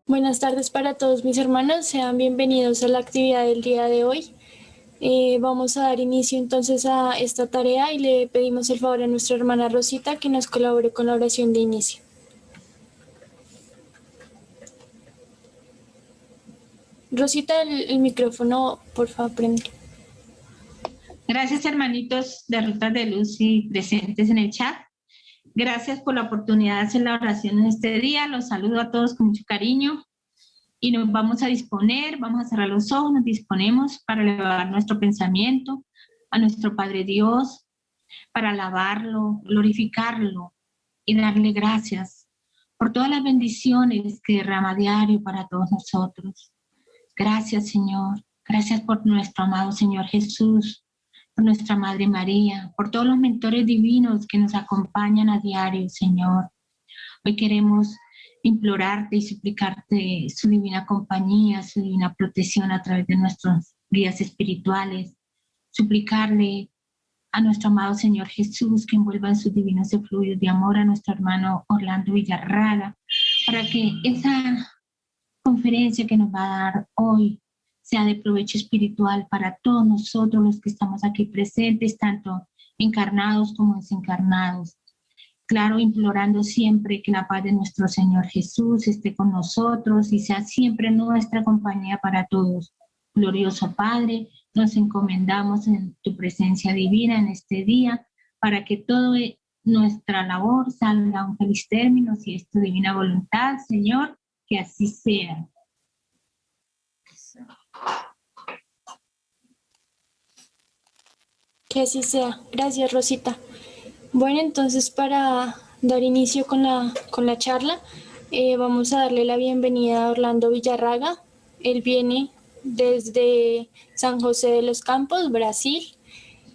Buenas tardes para todos mis hermanos, sean bienvenidos a la actividad del día de hoy. Vamos a dar inicio entonces a esta tarea y le pedimos el favor a nuestra hermana Rosita que nos colabore con la oración de inicio. Rosita, el micrófono, por favor, prende. Gracias, hermanitos de Rutas de Luz y presentes en el chat. Gracias por la oportunidad de hacer la oración en este día. Los saludo a todos con mucho cariño y nos vamos a disponer, vamos a cerrar los ojos, nos disponemos para elevar nuestro pensamiento a nuestro Padre Dios, para alabarlo, glorificarlo y darle gracias por todas las bendiciones que derrama a diario para todos nosotros. Gracias, Señor. Gracias por nuestro amado Señor Jesús, por nuestra Madre María, por todos los mentores divinos que nos acompañan a diario, Señor. Hoy queremos implorarte y suplicarte su divina compañía, su divina protección a través de nuestros guías espirituales, suplicarle a nuestro amado Señor Jesús que envuelva en sus divinos efluvios de amor a nuestro hermano Orlando Villarraga, para que esa conferencia que nos va a dar hoy sea de provecho espiritual para todos nosotros los que estamos aquí presentes, tanto encarnados como desencarnados. Claro, implorando siempre que la paz de nuestro Señor Jesús esté con nosotros y sea siempre nuestra compañía para todos. Glorioso Padre, nos encomendamos en tu presencia divina en este día para que toda nuestra labor salga a un feliz término, si es tu divina voluntad, Señor, que así sea. Que así sea. Gracias, Rosita. Bueno, entonces para dar inicio con la charla, vamos a darle la bienvenida a Orlando Villarraga. Él viene desde San José de los Campos, Brasil,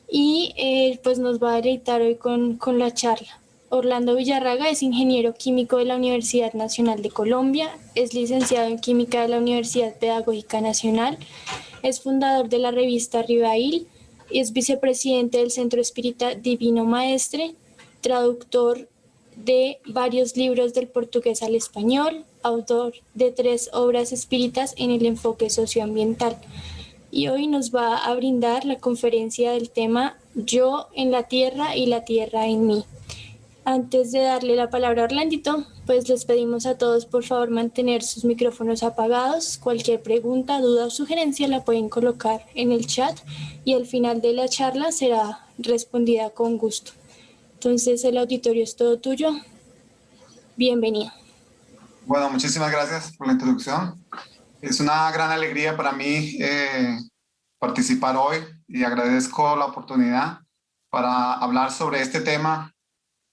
y pues nos va a deleitar hoy con la charla. Orlando Villarraga es ingeniero químico de la Universidad Nacional de Colombia, es licenciado en Química de la Universidad Pedagógica Nacional, es fundador de la revista Ribail, es vicepresidente del Centro Espírita Divino Maestre, traductor de varios libros del portugués al español, autor de 3 obras espíritas en el enfoque socioambiental. Y hoy nos va a brindar la conferencia del tema Yo en la Tierra y la Tierra en mí. Antes de darle la palabra a Orlandito, pues les pedimos a todos por favor mantener sus micrófonos apagados. Cualquier pregunta, duda o sugerencia la pueden colocar en el chat y al final de la charla será respondida con gusto. Entonces el auditorio es todo tuyo. Bienvenido. Bueno, muchísimas gracias por la introducción. Es una gran alegría para mí participar hoy y agradezco la oportunidad para hablar sobre este tema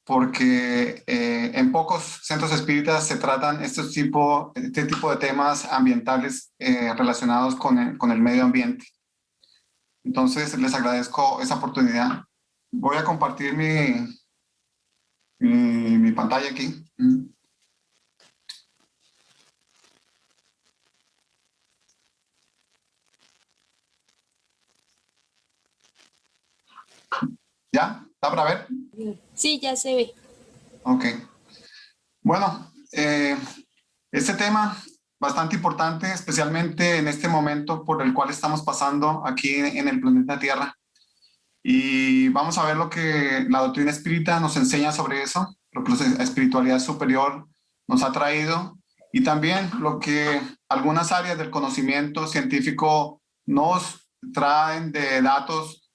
porque en pocos centros espíritas se tratan este tipo de temas ambientales relacionados con el medio ambiente. Entonces, les agradezco esa oportunidad. Voy a compartir mi pantalla aquí. ¿Ya? ¿Está para ver? Sí, ya se ve. Ok. Bueno, este tema bastante importante, especialmente en este momento por el cual estamos pasando aquí en el planeta Tierra. Y vamos a ver lo que la doctrina espírita nos enseña sobre eso, lo que la espiritualidad superior nos ha traído y también lo que algunas áreas del conocimiento científico nos traen de datos,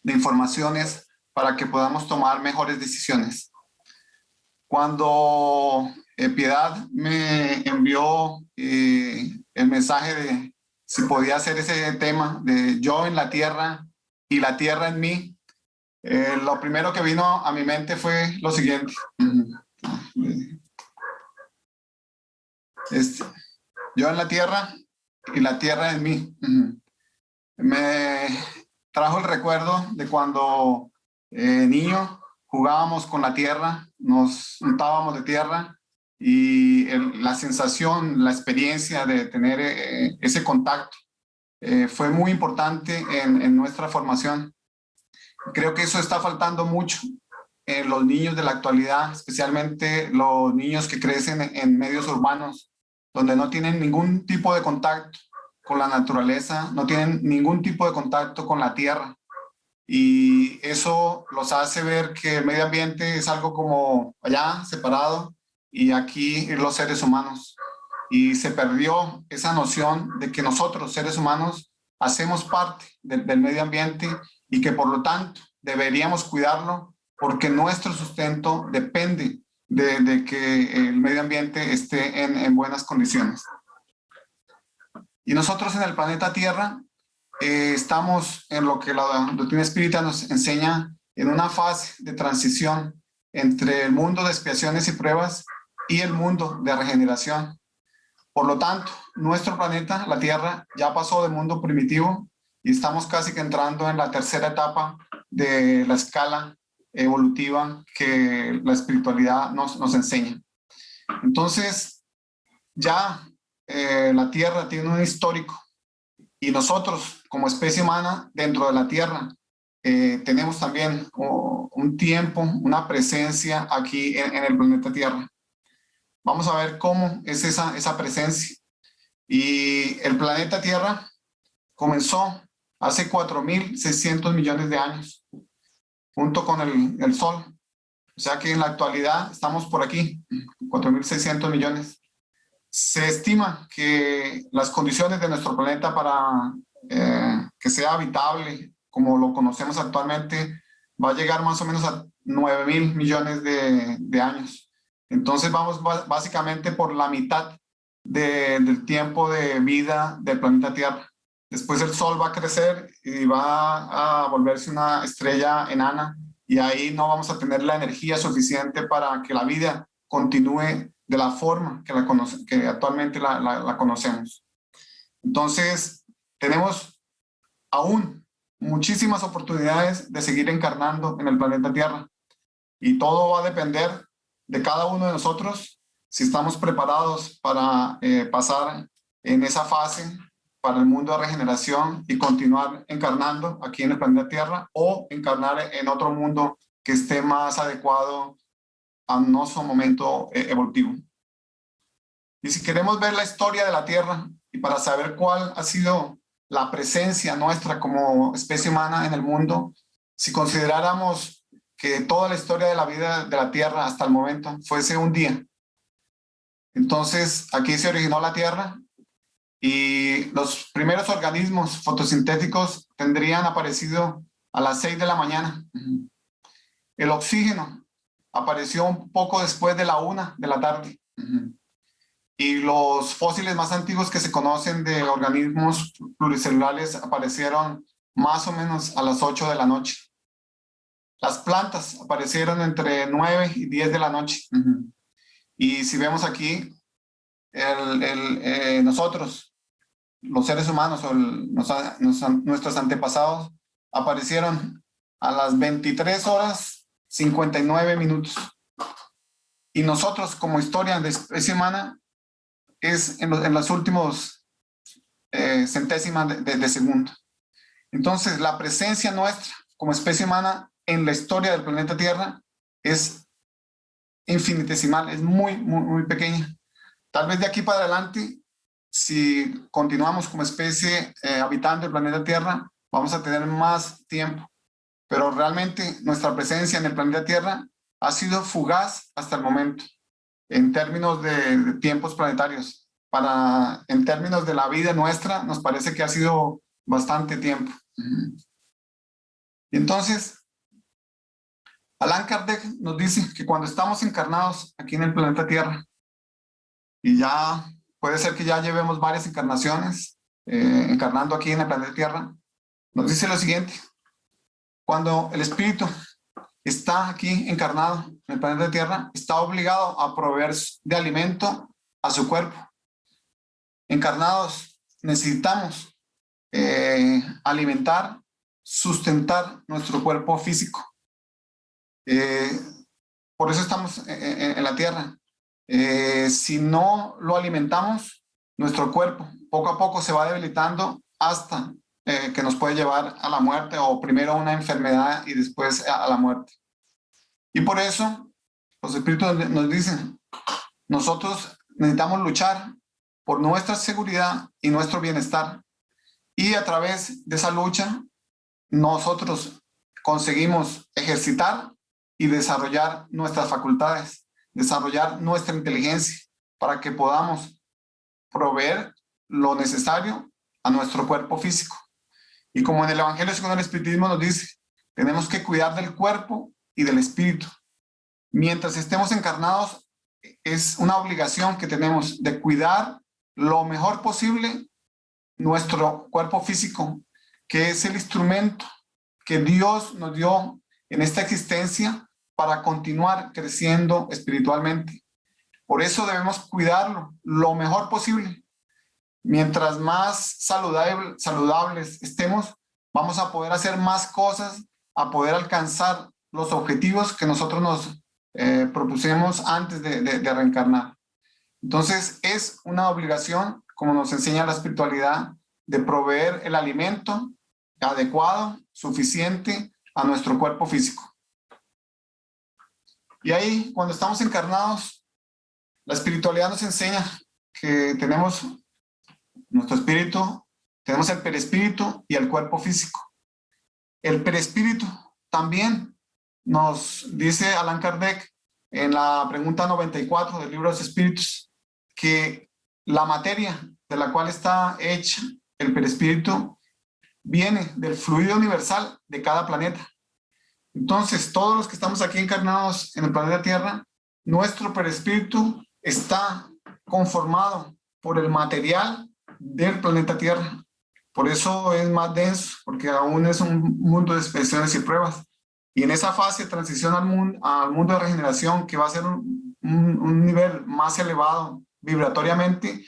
de informaciones para que podamos tomar mejores decisiones. Cuando Piedad me envió el mensaje de si podía hacer ese tema de yo en la tierra y la tierra en mí, lo primero que vino a mi mente fue lo siguiente. Yo en la tierra y la tierra en mí. Me trajo el recuerdo de cuando niño jugábamos con la tierra, nos untábamos de tierra y la sensación, la experiencia de tener ese contacto fue muy importante en nuestra formación. Creo que eso está faltando mucho en los niños de la actualidad, especialmente los niños que crecen en medios urbanos, donde no tienen ningún tipo de contacto con la naturaleza, no tienen ningún tipo de contacto con la tierra. Y eso los hace ver que el medio ambiente es algo como allá, separado, y aquí los seres humanos. Y se perdió esa noción de que nosotros, seres humanos, hacemos parte del medio ambiente y que por lo tanto deberíamos cuidarlo porque nuestro sustento depende de que el medio ambiente esté en buenas condiciones. Y nosotros en el planeta Tierra estamos en lo que la doctrina espírita nos enseña en una fase de transición entre el mundo de expiaciones y pruebas y el mundo de regeneración. Por lo tanto, nuestro planeta, la Tierra, ya pasó del mundo primitivo y estamos casi que entrando en la tercera etapa de la escala evolutiva que la espiritualidad nos enseña. Entonces, ya la Tierra tiene un histórico y nosotros, como especie humana, dentro de la Tierra, tenemos también un tiempo, una presencia aquí en el planeta Tierra. Vamos a ver cómo es esa presencia. Y el planeta Tierra comenzó hace 4.600 millones de años, junto con el Sol. O sea que en la actualidad estamos por aquí, 4.600 millones. Se estima que las condiciones de nuestro planeta para que sea habitable, como lo conocemos actualmente, va a llegar más o menos a 9.000 millones de años. Entonces vamos básicamente por la mitad del tiempo de vida del planeta Tierra. Después el Sol va a crecer y va a volverse una estrella enana y ahí no vamos a tener la energía suficiente para que la vida continúe de la forma que actualmente la conocemos. Entonces tenemos aún muchísimas oportunidades de seguir encarnando en el planeta Tierra y todo va a depender de cada uno de nosotros si estamos preparados para pasar en esa fase para el mundo de regeneración y continuar encarnando aquí en el planeta Tierra o encarnar en otro mundo que esté más adecuado a nuestro momento evolutivo. Y si queremos ver la historia de la Tierra y para saber cuál ha sido la presencia nuestra como especie humana en el mundo, si consideráramos que toda la historia de la vida de la Tierra hasta el momento fuese un día. Entonces, aquí se originó la Tierra y los primeros organismos fotosintéticos tendrían aparecido a las 6 de la mañana. El oxígeno apareció un poco después de la 1 de la tarde. Y los fósiles más antiguos que se conocen de organismos pluricelulares aparecieron más o menos a las 8 de la noche. Las plantas aparecieron entre 9 y 10 de la noche. Y si vemos aquí, nosotros, los seres humanos o nuestros antepasados, aparecieron a las 23 horas 59 minutos. Y nosotros, como historia de especie humana, es en los últimos centésimas de segundo. Entonces, la presencia nuestra como especie humana en la historia del planeta Tierra es infinitesimal, es muy, muy, muy pequeña. Tal vez de aquí para adelante si continuamos como especie habitando el planeta Tierra, vamos a tener más tiempo. Pero realmente nuestra presencia en el planeta Tierra ha sido fugaz hasta el momento, en términos de tiempos planetarios. En términos de la vida nuestra, nos parece que ha sido bastante tiempo. Y entonces, Allan Kardec nos dice que cuando estamos encarnados aquí en el planeta Tierra, y ya puede ser que ya llevemos varias encarnaciones encarnando aquí en el planeta Tierra, nos dice lo siguiente: cuando el espíritu está aquí encarnado en el planeta Tierra, está obligado a proveer de alimento a su cuerpo. Encarnados necesitamos alimentar, sustentar nuestro cuerpo físico. Por eso estamos en la Tierra. Si no lo alimentamos, nuestro cuerpo poco a poco se va debilitando hasta que nos puede llevar a la muerte, o primero a una enfermedad y después a la muerte. Y por eso los espíritus nos dicen: nosotros necesitamos luchar por nuestra seguridad y nuestro bienestar, y a través de esa lucha nosotros conseguimos ejercitar y desarrollar nuestras facultades, desarrollar nuestra inteligencia, para que podamos proveer lo necesario a nuestro cuerpo físico. Y como en el Evangelio según el Espiritismo nos dice, tenemos que cuidar del cuerpo y del espíritu. Mientras estemos encarnados, es una obligación que tenemos de cuidar lo mejor posible nuestro cuerpo físico, que es el instrumento que Dios nos dio en esta existencia para continuar creciendo espiritualmente. Por eso debemos cuidarlo lo mejor posible. Mientras más saludables estemos, vamos a poder hacer más cosas, a poder alcanzar los objetivos que nosotros nos propusimos antes de reencarnar. Entonces es una obligación, como nos enseña la espiritualidad, de proveer el alimento adecuado, suficiente a nuestro cuerpo físico. Y ahí, cuando estamos encarnados, la espiritualidad nos enseña que tenemos nuestro espíritu, tenemos el perespíritu y el cuerpo físico. El perespíritu también nos dice Allan Kardec en la pregunta 94 del libro de los espíritus, que la materia de la cual está hecha el perespíritu viene del fluido universal de cada planeta. Entonces, todos los que estamos aquí encarnados en el planeta Tierra, nuestro perespíritu está conformado por el material del planeta Tierra. Por eso es más denso, porque aún es un mundo de expresiones y pruebas. Y en esa fase de transición al mundo de regeneración, que va a ser un nivel más elevado vibratoriamente,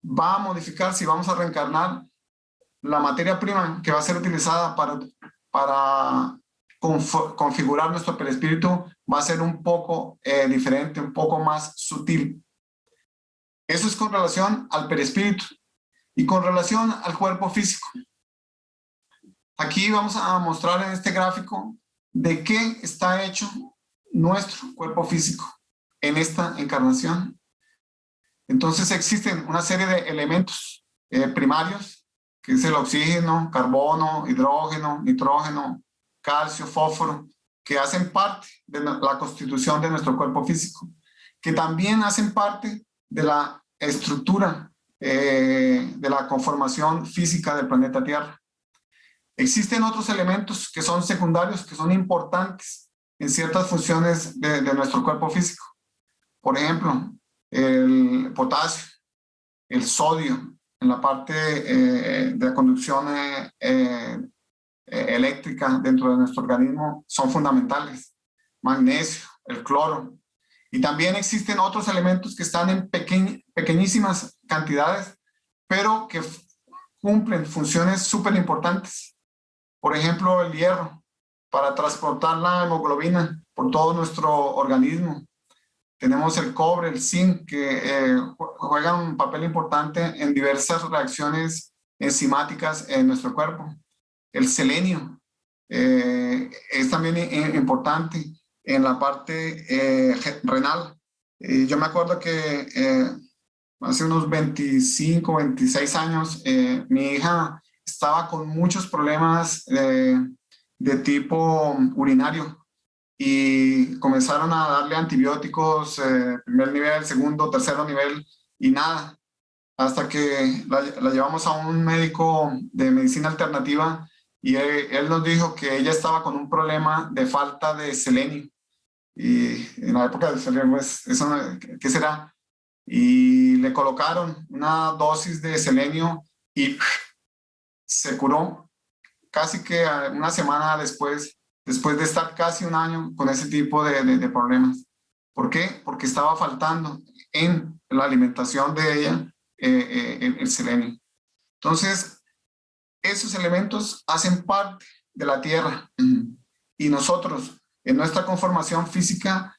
va a modificar, si vamos a reencarnar, la materia prima que va a ser utilizada para configurar nuestro perespíritu va a ser un poco diferente, un poco más sutil. Eso es con relación al perespíritu. Y con relación al cuerpo físico, aquí vamos a mostrar en este gráfico de qué está hecho nuestro cuerpo físico en esta encarnación. Entonces existen una serie de elementos primarios, que es el oxígeno, carbono, hidrógeno, nitrógeno, calcio, fósforo, que hacen parte de la constitución de nuestro cuerpo físico, que también hacen parte de la estructura de la conformación física del planeta Tierra. Existen otros elementos que son secundarios, que son importantes en ciertas funciones de nuestro cuerpo físico. Por ejemplo, el potasio, el sodio, en la parte de la conducción eléctrica dentro de nuestro organismo, son fundamentales. Magnesio, el cloro. Y también existen otros elementos que están en pequeñísimas cantidades, pero que cumplen funciones súper importantes. Por ejemplo, el hierro, para transportar la hemoglobina por todo nuestro organismo. Tenemos el cobre, el zinc, que juegan un papel importante en diversas reacciones enzimáticas en nuestro cuerpo. El selenio es también importante en la parte renal. Yo me acuerdo que hace unos 25, 26 años, mi hija estaba con muchos problemas de tipo urinario y comenzaron a darle antibióticos, primer nivel, segundo, tercero nivel y nada. Hasta que la llevamos a un médico de medicina alternativa y él nos dijo que ella estaba con un problema de falta de selenio. Y en la época del selenio, pues, eso, ¿qué será? Y le colocaron una dosis de selenio y se curó casi que una semana después de estar casi un año con ese tipo de problemas. ¿Por qué? Porque estaba faltando en la alimentación de ella el selenio. Entonces, esos elementos hacen parte de la tierra y nosotros, en nuestra conformación física,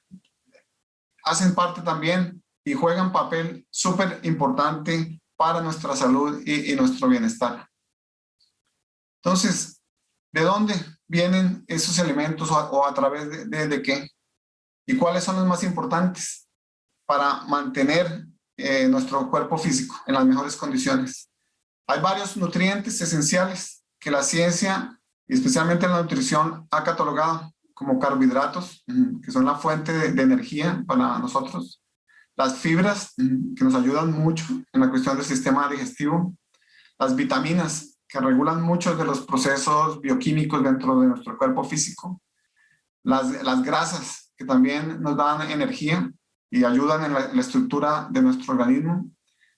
hacen parte también y juegan papel súper importante para nuestra salud y nuestro bienestar. Entonces, ¿de dónde vienen esos elementos o a través de qué? ¿Y cuáles son los más importantes para mantener nuestro cuerpo físico en las mejores condiciones? Hay varios nutrientes esenciales que la ciencia, y especialmente la nutrición, ha catalogado como carbohidratos, que son la fuente de energía para nosotros. Las fibras, que nos ayudan mucho en la cuestión del sistema digestivo. Las vitaminas, que regulan muchos de los procesos bioquímicos dentro de nuestro cuerpo físico. Las grasas, que también nos dan energía y ayudan en la estructura de nuestro organismo.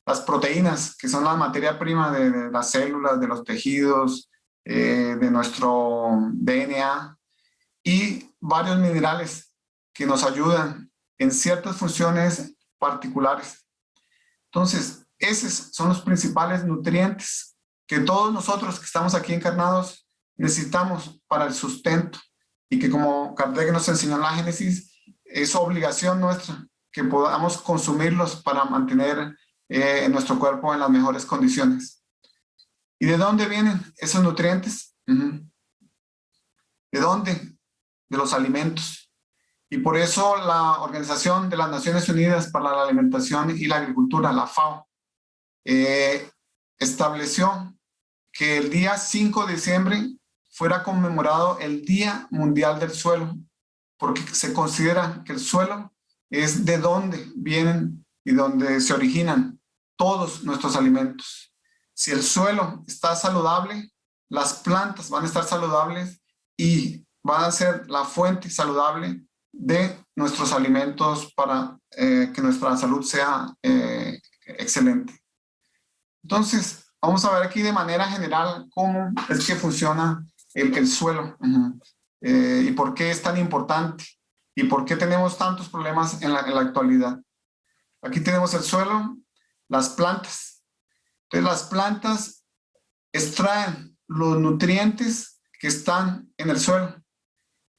Las proteínas, que son la materia prima de las células, de los tejidos, de nuestro DNA, y varios minerales que nos ayudan en ciertas funciones particulares. Entonces, esos son los principales nutrientes que todos nosotros que estamos aquí encarnados necesitamos para el sustento, y que, como Kardec nos enseñó en la Génesis, es obligación nuestra que podamos consumirlos para mantener nuestro cuerpo en las mejores condiciones. ¿Y de dónde vienen esos nutrientes? ¿De dónde? De los alimentos. Y por eso la Organización de las Naciones Unidas para la Alimentación y la Agricultura, la FAO, estableció que el día 5 de diciembre fuera conmemorado el Día Mundial del Suelo, porque se considera que el suelo es de donde vienen y donde se originan todos nuestros alimentos. Si el suelo está saludable, las plantas van a estar saludables y van a ser la fuente saludable de nuestros alimentos para que nuestra salud sea excelente. Entonces, vamos a ver aquí de manera general cómo es que funciona el suelo y por qué es tan importante y por qué tenemos tantos problemas en la actualidad. Aquí tenemos el suelo, las plantas. Entonces, las plantas extraen los nutrientes que están en el suelo.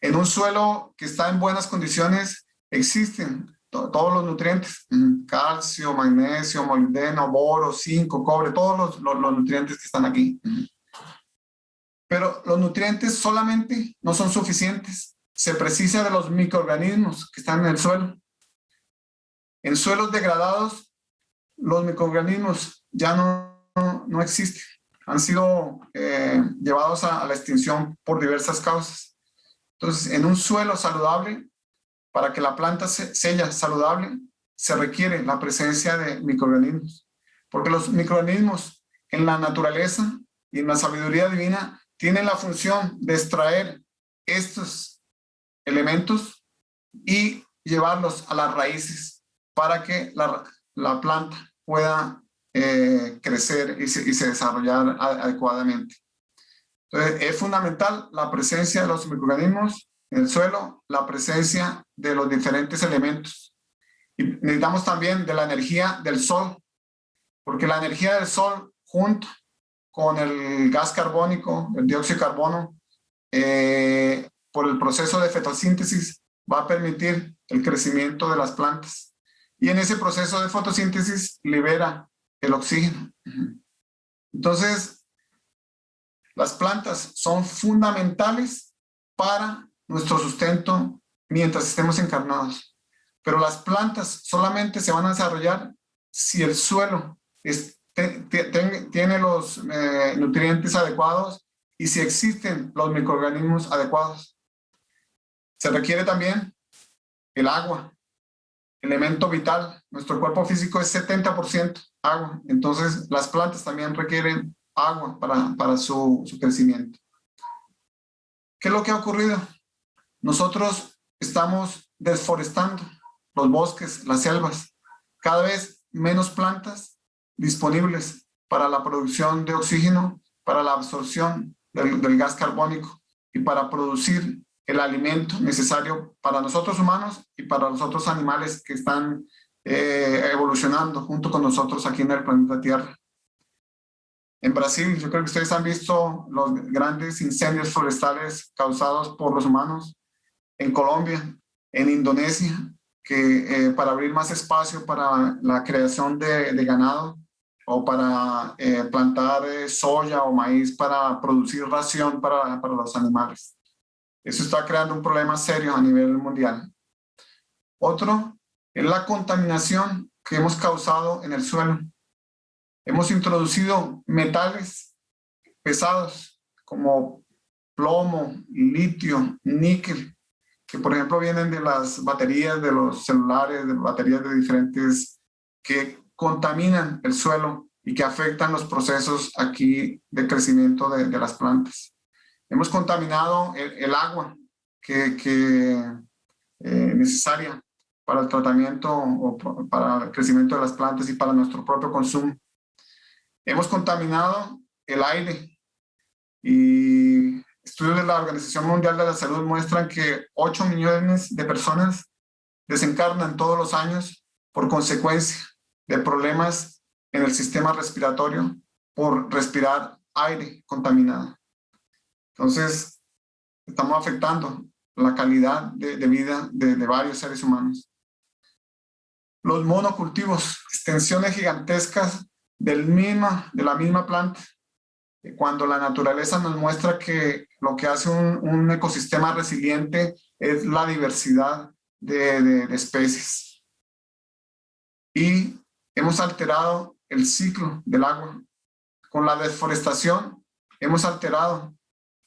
En un suelo que está en buenas condiciones existen todos los nutrientes, calcio, magnesio, molibdeno, boro, zinc, cobre, todos los nutrientes que están aquí. Pero los nutrientes solamente no son suficientes. Se precisa de los microorganismos que están en el suelo. En suelos degradados, los microorganismos ya no existen. Han sido llevados a la extinción por diversas causas. Entonces, en un suelo saludable, para que la planta sea saludable, se requiere la presencia de microorganismos. Porque los microorganismos en la naturaleza y en la sabiduría divina tienen la función de extraer estos elementos y llevarlos a las raíces para que la planta pueda crecer y se desarrollar adecuadamente. Entonces, es fundamental la presencia de los microorganismos en el suelo, la presencia de los diferentes elementos. Y necesitamos también de la energía del sol, porque la energía del sol, junto con el gas carbónico, el dióxido de carbono, por el proceso de fotosíntesis, va a permitir el crecimiento de las plantas. Y en ese proceso de fotosíntesis libera el oxígeno. Entonces, las plantas son fundamentales para nuestro sustento mientras estemos encarnados. Pero las plantas solamente se van a desarrollar si el suelo tiene los nutrientes adecuados y si existen los microorganismos adecuados. Se requiere también el agua, elemento vital. Nuestro cuerpo físico es 70% agua, entonces las plantas también requieren agua para su crecimiento. ¿Qué es lo que ha ocurrido? Nosotros estamos desforestando los bosques, las selvas, cada vez menos plantas disponibles para la producción de oxígeno, para la absorción del gas carbónico y para producir el alimento necesario para nosotros humanos y para los otros animales que están evolucionando junto con nosotros aquí en el planeta Tierra. En Brasil, yo creo que ustedes han visto los grandes incendios forestales causados por los humanos. En Colombia, en Indonesia, que para abrir más espacio para la creación de ganado o para plantar soya o maíz para producir ración para los animales. Eso está creando un problema serio a nivel mundial. Otro es la contaminación que hemos causado en el suelo. Hemos introducido metales pesados como plomo, litio, níquel, que por ejemplo vienen de las baterías de los celulares, de baterías de diferentes, que contaminan el suelo y que afectan los procesos aquí de crecimiento de las plantas. Hemos contaminado el agua necesaria para el tratamiento o para el crecimiento de las plantas y para nuestro propio consumo. Hemos contaminado el aire y estudios de la Organización Mundial de la Salud muestran que 8 millones de personas desencarnan todos los años por consecuencia de problemas en el sistema respiratorio por respirar aire contaminado. Entonces, estamos afectando la calidad de vida de varios seres humanos. Los monocultivos, extensiones gigantescas de la misma planta, cuando la naturaleza nos muestra que lo que hace un ecosistema resiliente es la diversidad de especies. Y hemos alterado el ciclo del agua. Con la deforestación hemos alterado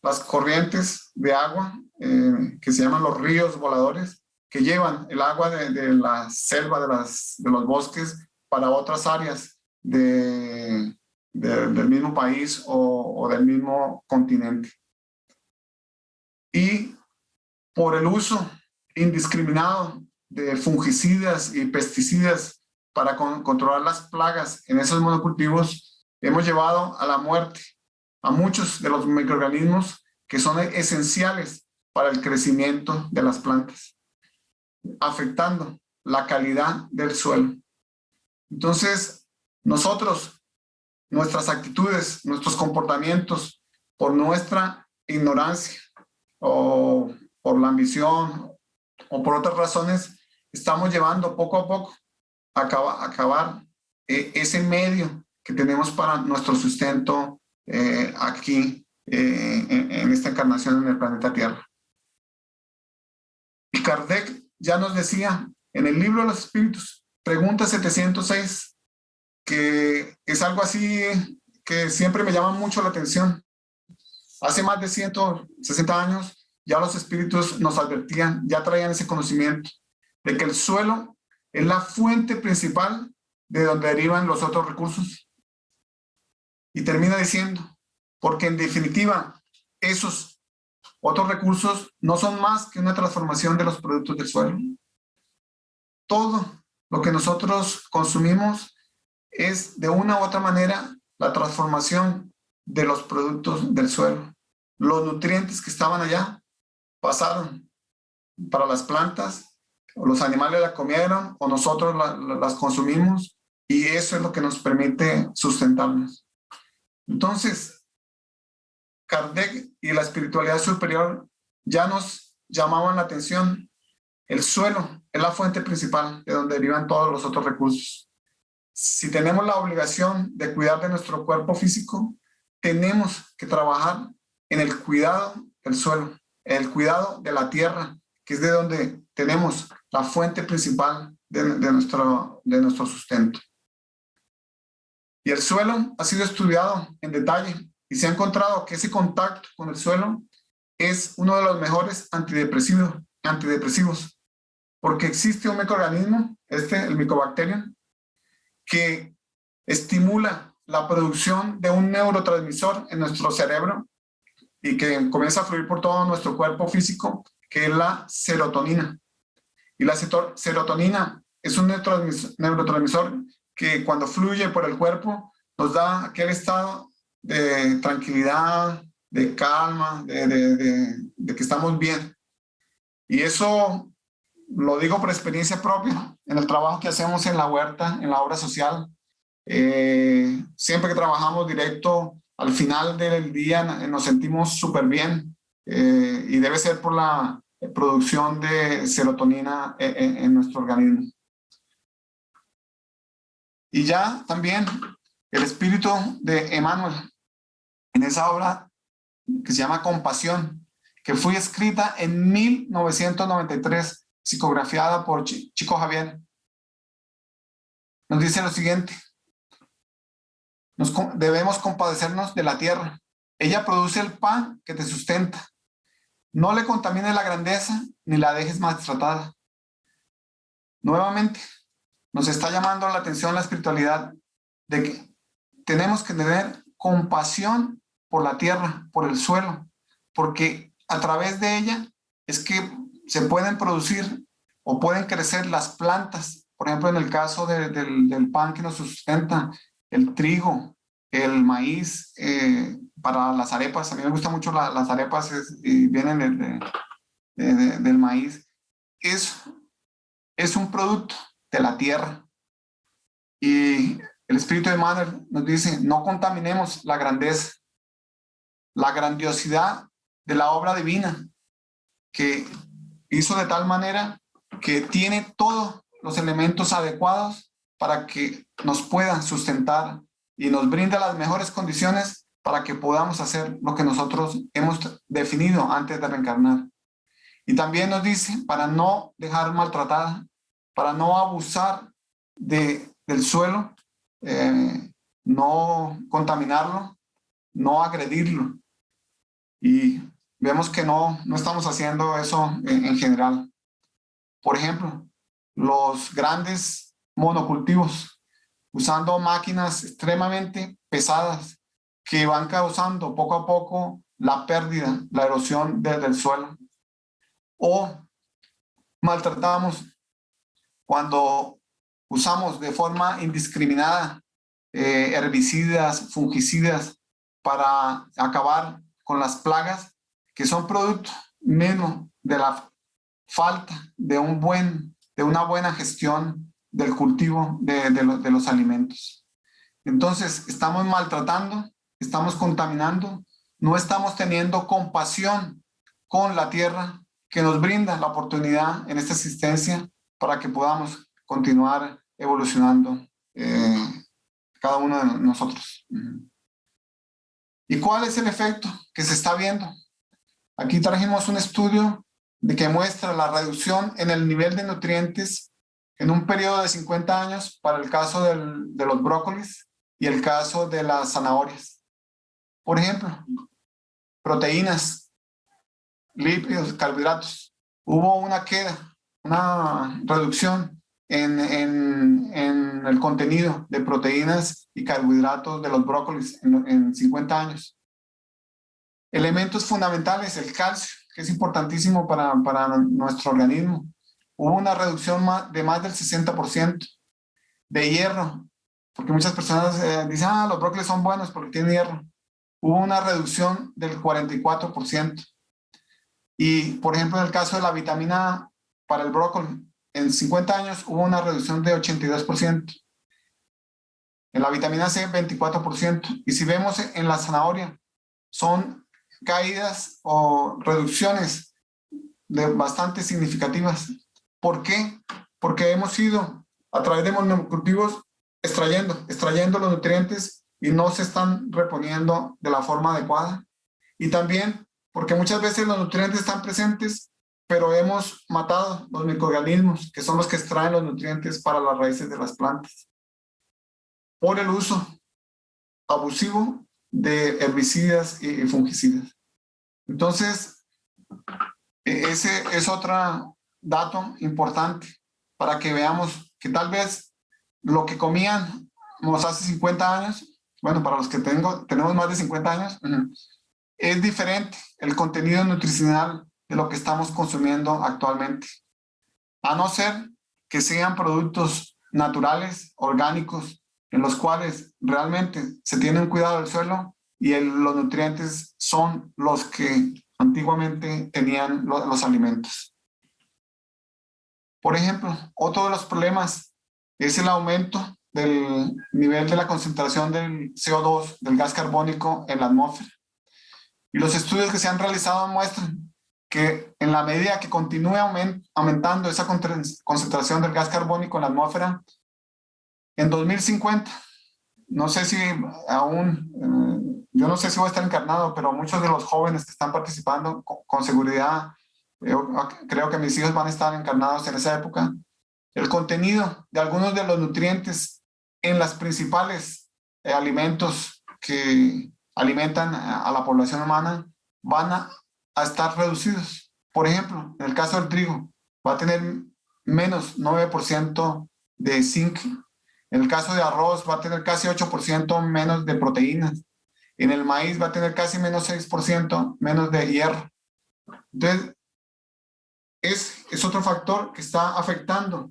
las corrientes de agua que se llaman los ríos voladores, que llevan el agua de la selva, de los bosques para otras áreas del mismo país o del mismo continente. Y por el uso indiscriminado de fungicidas y pesticidas para controlar las plagas en esos monocultivos, hemos llevado a la muerte a muchos de los microorganismos que son esenciales para el crecimiento de las plantas, afectando la calidad del suelo. Entonces, nosotros, nuestras actitudes, nuestros comportamientos, por nuestra ignorancia o por la ambición o por otras razones, estamos llevando poco a poco a acabar ese medio que tenemos para nuestro sustento aquí en esta encarnación en el planeta Tierra. Y Kardec ya nos decía en el libro de los espíritus, pregunta 706, que es algo así que siempre me llama mucho la atención. Hace más de 160 años ya los espíritus nos advertían, ya traían ese conocimiento de que el suelo es la fuente principal de donde derivan los otros recursos. Y termina diciendo, porque en definitiva esos otros recursos no son más que una transformación de los productos del suelo. Todo lo que nosotros consumimos es de una u otra manera la transformación de los productos del suelo. Los nutrientes que estaban allá pasaron para las plantas, o los animales la comieron, o nosotros las consumimos, y eso es lo que nos permite sustentarnos. Entonces, Kardec y la espiritualidad superior ya nos llamaban la atención. El suelo es la fuente principal de donde derivan todos los otros recursos. Si tenemos la obligación de cuidar de nuestro cuerpo físico, tenemos que trabajar en el cuidado del suelo, el cuidado de la tierra, que es de donde tenemos la fuente principal de nuestro sustento. Y el suelo ha sido estudiado en detalle y se ha encontrado que ese contacto con el suelo es uno de los mejores antidepresivos, porque existe un microorganismo, el Mycobacterium, que estimula la producción de un neurotransmisor en nuestro cerebro y que comienza a fluir por todo nuestro cuerpo físico, que es la serotonina. Y la serotonina es un neurotransmisor que cuando fluye por el cuerpo nos da aquel estado de tranquilidad, de calma, de que estamos bien. Y eso lo digo por experiencia propia, en el trabajo que hacemos en la huerta, en la obra social. Siempre que trabajamos directo, al final del día nos sentimos súper bien, y debe ser por la producción de serotonina en nuestro organismo. Y ya también el espíritu de Emmanuel, en esa obra que se llama Compasión, que fue escrita en 1993, psicografiada por Chico Javier, nos dice lo siguiente: debemos compadecernos de la tierra. Ella produce el pan que te sustenta. No le contamines la grandeza ni la dejes maltratada. Nuevamente, nos está llamando la atención la espiritualidad de que tenemos que tener compasión por la tierra, por el suelo, porque a través de ella es que se pueden producir o pueden crecer las plantas. Por ejemplo, en el caso del pan que nos sustenta, el trigo, el maíz, para las arepas. A mí me gustan mucho las arepas, y vienen del maíz. Es un producto de la tierra. Y el espíritu de Emmanuel nos dice: no contaminemos la grandeza, la grandiosidad de la obra divina, que hizo de tal manera que tiene todos los elementos adecuados para que nos puedan sustentar y nos brinda las mejores condiciones para que podamos hacer lo que nosotros hemos definido antes de reencarnar. Y también nos dice para no dejar maltratada, para no abusar del suelo, no contaminarlo, no agredirlo. Y vemos que no estamos haciendo eso en general. Por ejemplo, los grandes monocultivos, usando máquinas extremadamente pesadas que van causando poco a poco la pérdida, la erosión del suelo. O maltratamos cuando usamos de forma indiscriminada herbicidas, fungicidas para acabar con las plagas que son producto menos de la falta de una buena gestión del cultivo de los alimentos. Entonces, estamos maltratando, estamos contaminando, no estamos teniendo compasión con la tierra que nos brinda la oportunidad en esta existencia para que podamos continuar evolucionando cada uno de nosotros. ¿Y cuál es el efecto que se está viendo? Aquí trajimos un estudio que muestra la reducción en el nivel de nutrientes en un periodo de 50 años para el caso de los brócolis y el caso de las zanahorias. Por ejemplo, proteínas, lípidos, carbohidratos. Hubo una queda, una reducción en el contenido de proteínas y carbohidratos de los brócolis en 50 años. Elementos fundamentales, el calcio, que es importantísimo para nuestro organismo. Hubo una reducción de más del 60%. De hierro, porque muchas personas dicen, los brócolis son buenos porque tienen hierro. Hubo una reducción del 44%. Y, por ejemplo, en el caso de la vitamina A para el brócoli, en 50 años hubo una reducción de 82%. En la vitamina C, 24%. Y si vemos en la zanahoria, son caídas o reducciones bastante significativas. ¿Por qué? Porque hemos ido a través de monocultivos extrayendo los nutrientes y no se están reponiendo de la forma adecuada. Y también porque muchas veces los nutrientes están presentes, pero hemos matado los microorganismos, que son los que extraen los nutrientes para las raíces de las plantas, por el uso abusivo de herbicidas y fungicidas. Entonces, ese es otro dato importante para que veamos que tal vez lo que comíamos hace 50 años, bueno, para los que tenemos más de 50 años, es diferente el contenido nutricional de lo que estamos consumiendo actualmente. A no ser que sean productos naturales, orgánicos, en los cuales realmente se tiene un cuidado del suelo y los nutrientes son los que antiguamente tenían los alimentos. Por ejemplo, otro de los problemas es el aumento del nivel de la concentración del CO2, del gas carbónico en la atmósfera. Y los estudios que se han realizado muestran que en la medida que continúe aumentando esa concentración del gas carbónico en la atmósfera, en 2050, no sé si aún, yo no sé si voy a estar encarnado, pero muchos de los jóvenes que están participando con seguridad, creo que mis hijos van a estar encarnados en esa época, el contenido de algunos de los nutrientes en las principales alimentos que alimentan a la población humana van a estar reducidos. Por ejemplo, en el caso del trigo, va a tener menos 9% de zinc. En el caso de arroz, va a tener casi 8% menos de proteínas. En el maíz va a tener casi menos 6% menos de hierro. Entonces, es otro factor que está afectando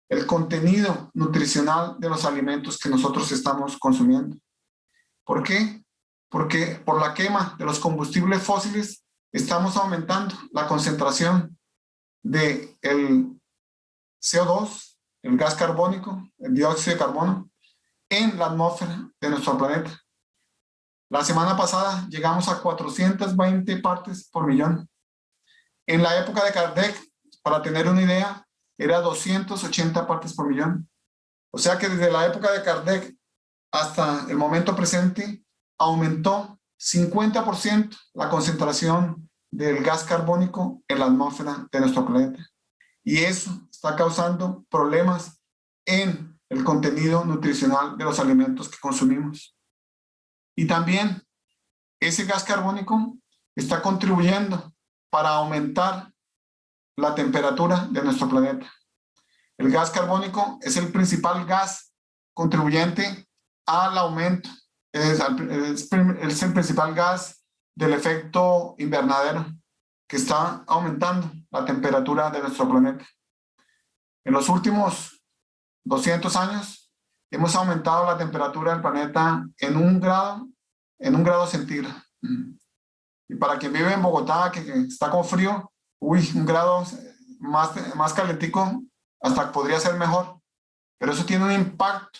el contenido nutricional de los alimentos que nosotros estamos consumiendo. ¿Por qué? Porque por la quema de los combustibles fósiles estamos aumentando la concentración del CO2, el gas carbónico, el dióxido de carbono, en la atmósfera de nuestro planeta. La semana pasada llegamos a 420 partes por millón. En la época de Kardec, para tener una idea, era 280 partes por millón. O sea que desde la época de Kardec hasta el momento presente aumentó 50% la concentración del gas carbónico en la atmósfera de nuestro planeta. Y eso está causando problemas en el contenido nutricional de los alimentos que consumimos. Y también ese gas carbónico está contribuyendo para aumentar la temperatura de nuestro planeta. El gas carbónico es el principal gas contribuyente al aumento, es el principal gas del efecto invernadero que está aumentando la temperatura de nuestro planeta. En los últimos 200 años hemos aumentado la temperatura del planeta en un grado centígrado. Y para quien vive en Bogotá, que está con frío, un grado más calentico, hasta podría ser mejor. Pero eso tiene un impacto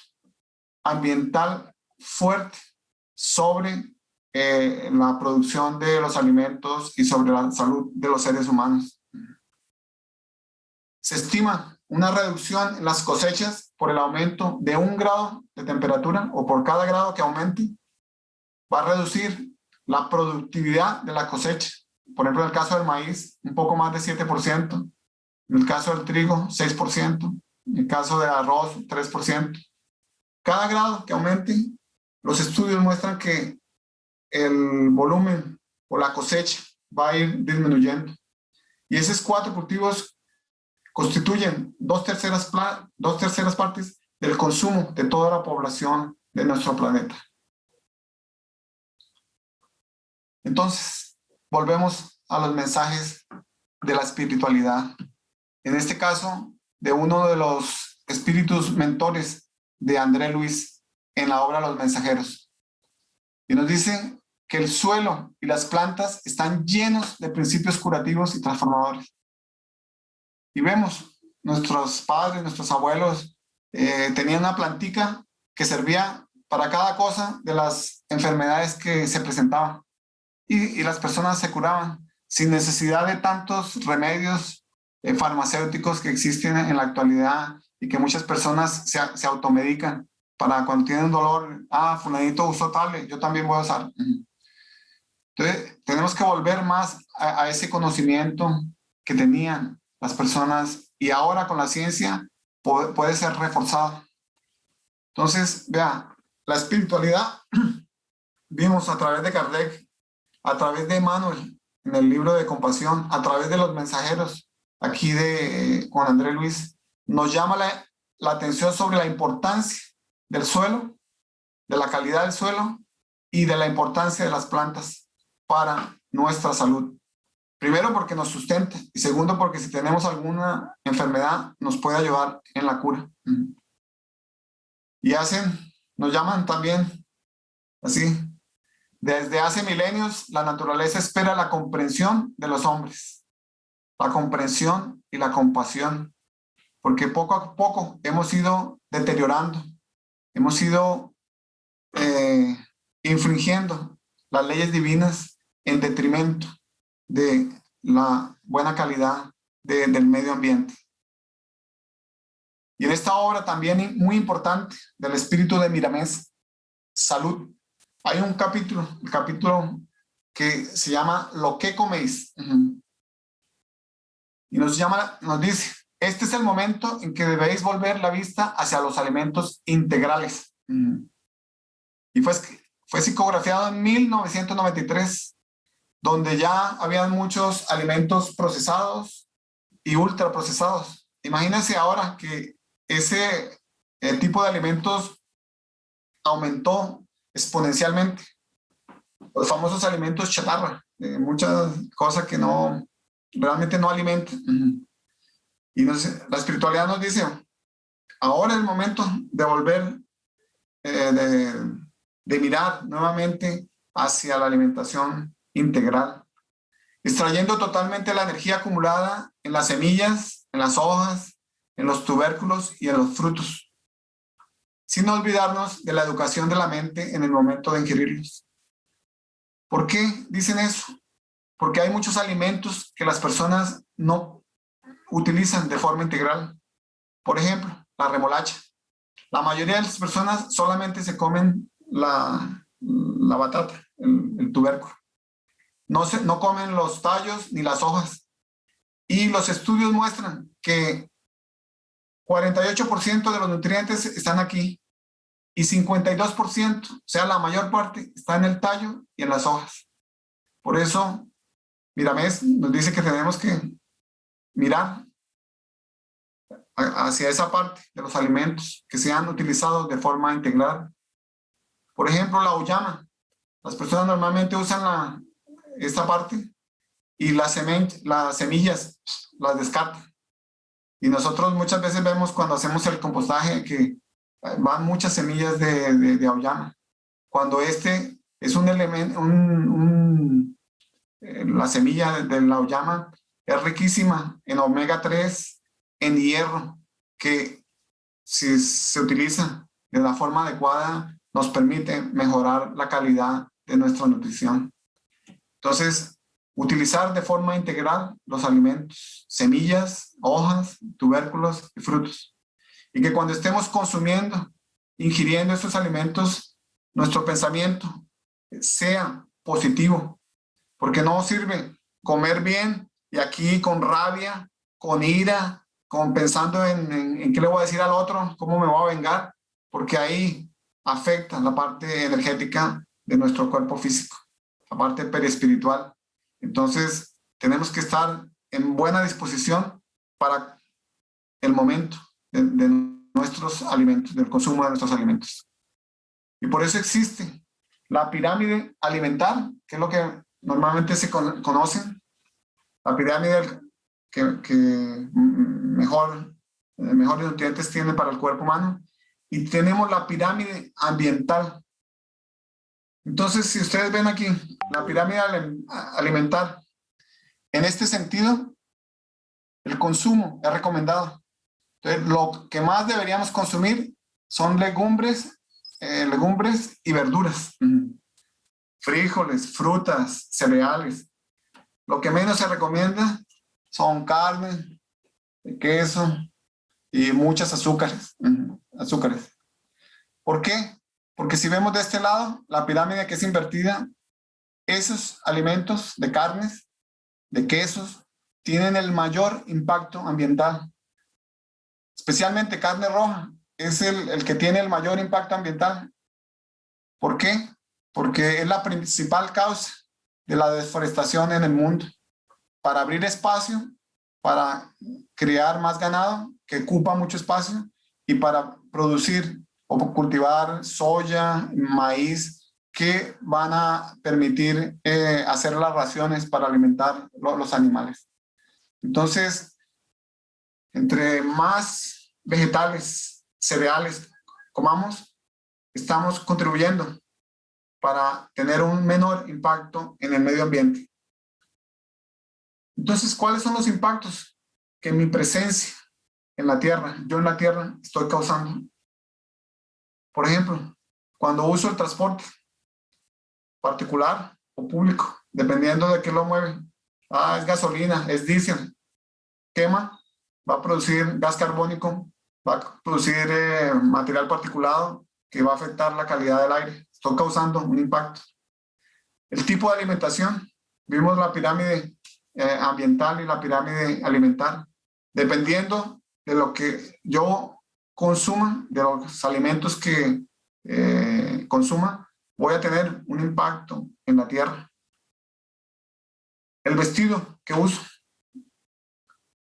ambiental fuerte sobre la producción de los alimentos y sobre la salud de los seres humanos. Se estima una reducción en las cosechas por el aumento de 1 grado de temperatura, o por cada grado que aumente, va a reducir la productividad de la cosecha. Por ejemplo, en el caso del maíz, un poco más de 7%. En el caso del trigo, 6%. En el caso del arroz, 3%. Cada grado que aumente, los estudios muestran que el volumen o la cosecha va a ir disminuyendo. Y esos 4 cultivos constituyen 2/3 partes del consumo de toda la población de nuestro planeta. Entonces, volvemos a los mensajes de la espiritualidad. En este caso, de uno de los espíritus mentores de André Luis en la obra Los Mensajeros. Y nos dice que el suelo y las plantas están llenos de principios curativos y transformadores. Y vemos, nuestros padres, nuestros abuelos tenían una plantica que servía para cada cosa de las enfermedades que se presentaban. Y las personas se curaban sin necesidad de tantos remedios farmacéuticos que existen en la actualidad y que muchas personas se automedican para cuando tienen dolor. Fulanito usó tal, yo también voy a usar. Entonces, tenemos que volver más a ese conocimiento que tenían las personas, y ahora con la ciencia puede ser reforzado. Entonces, vea, la espiritualidad vimos a través de Kardec, a través de Emmanuel, en el libro de Compasión, a través de los mensajeros, aquí de Juan Andrés Luis, nos llama la atención sobre la importancia del suelo, de la calidad del suelo y de la importancia de las plantas para nuestra salud. Primero, porque nos sustenta, y segundo, porque si tenemos alguna enfermedad, nos puede ayudar en la cura. Y nos llaman también así: desde hace milenios, la naturaleza espera la comprensión de los hombres, la comprensión y la compasión, porque poco a poco hemos ido deteriorando, hemos ido infringiendo las leyes divinas en detrimento de la buena calidad del medio ambiente. Y en esta obra también muy importante del espíritu de Miramés, Salud, hay un capítulo, el capítulo que se llama Lo que coméis. Y nos dice: este es el momento en que debéis volver la vista hacia los alimentos integrales. Y fue psicografiado en 1993, donde ya habían muchos alimentos procesados y ultraprocesados. Imagínense ahora que ese tipo de alimentos aumentó exponencialmente. Los famosos alimentos chatarra, muchas cosas que realmente no alimentan. Y la espiritualidad nos dice: ahora es el momento de volver, de mirar nuevamente hacia la alimentación integral, extrayendo totalmente la energía acumulada en las semillas, en las hojas, en los tubérculos y en los frutos, sin olvidarnos de la educación de la mente en el momento de ingerirlos. ¿Por qué dicen eso? Porque hay muchos alimentos que las personas no utilizan de forma integral. Por ejemplo, la remolacha. La mayoría de las personas solamente se comen la batata, el tubérculo. No comen los tallos ni las hojas. Y los estudios muestran que 48% de los nutrientes están aquí y 52%, o sea, la mayor parte, está en el tallo y en las hojas. Por eso, Miramés nos dice que tenemos que mirar hacia esa parte de los alimentos que sean utilizados de forma integral. Por ejemplo, la auyama. Las personas normalmente usan esta parte y las semillas las descartan. Y nosotros muchas veces vemos cuando hacemos el compostaje que van muchas semillas de auyama, cuando este es un elemento, la semilla de la auyama es riquísima en omega 3, en hierro, que si se utiliza de la forma adecuada nos permite mejorar la calidad de nuestra nutrición. Entonces, utilizar de forma integral los alimentos, semillas, hojas, tubérculos y frutos. Y que cuando estemos consumiendo, ingiriendo estos alimentos, nuestro pensamiento sea positivo, porque no sirve comer bien y aquí con rabia, con ira, pensando en qué le voy a decir al otro, cómo me voy a vengar, porque ahí afecta la parte energética de nuestro cuerpo físico, la parte periespiritual. Entonces, tenemos que estar en buena disposición para el momento de nuestros alimentos, del consumo de nuestros alimentos. Y por eso existe la pirámide alimentar, que es lo que normalmente se conoce, la pirámide que mejores nutrientes tiene para el cuerpo humano, y tenemos la pirámide ambiental. Entonces, si ustedes ven aquí la pirámide alimentar, en este sentido, el consumo es recomendado. Entonces, lo que más deberíamos consumir son legumbres y verduras, frijoles, frutas, cereales. Lo que menos se recomienda son carne, queso y muchas azúcares. ¿Por qué? Porque si vemos de este lado, la pirámide que es invertida, esos alimentos de carnes, de quesos, tienen el mayor impacto ambiental. Especialmente carne roja es el que tiene el mayor impacto ambiental. ¿Por qué? porque es la principal causa de la deforestación en el mundo. Para abrir espacio, para crear más ganado, que ocupa mucho espacio, y para producir o cultivar soya, maíz, que van a permitir hacer las raciones para alimentar los animales. Entonces, entre más vegetales, cereales comamos, estamos contribuyendo para tener un menor impacto en el medio ambiente. Entonces, ¿cuáles son los impactos que mi presencia en la tierra, yo en la tierra, estoy causando? Por ejemplo, cuando uso el transporte particular o público, dependiendo de qué lo mueve. Es gasolina, es diésel, quema, va a producir gas carbónico, va a producir material particulado que va a afectar la calidad del aire. Estoy causando un impacto. El tipo de alimentación, vimos la pirámide ambiental y la pirámide alimentar. Dependiendo de lo que yo consuma, de los alimentos que consuma, voy a tener un impacto en la tierra. El vestido que uso,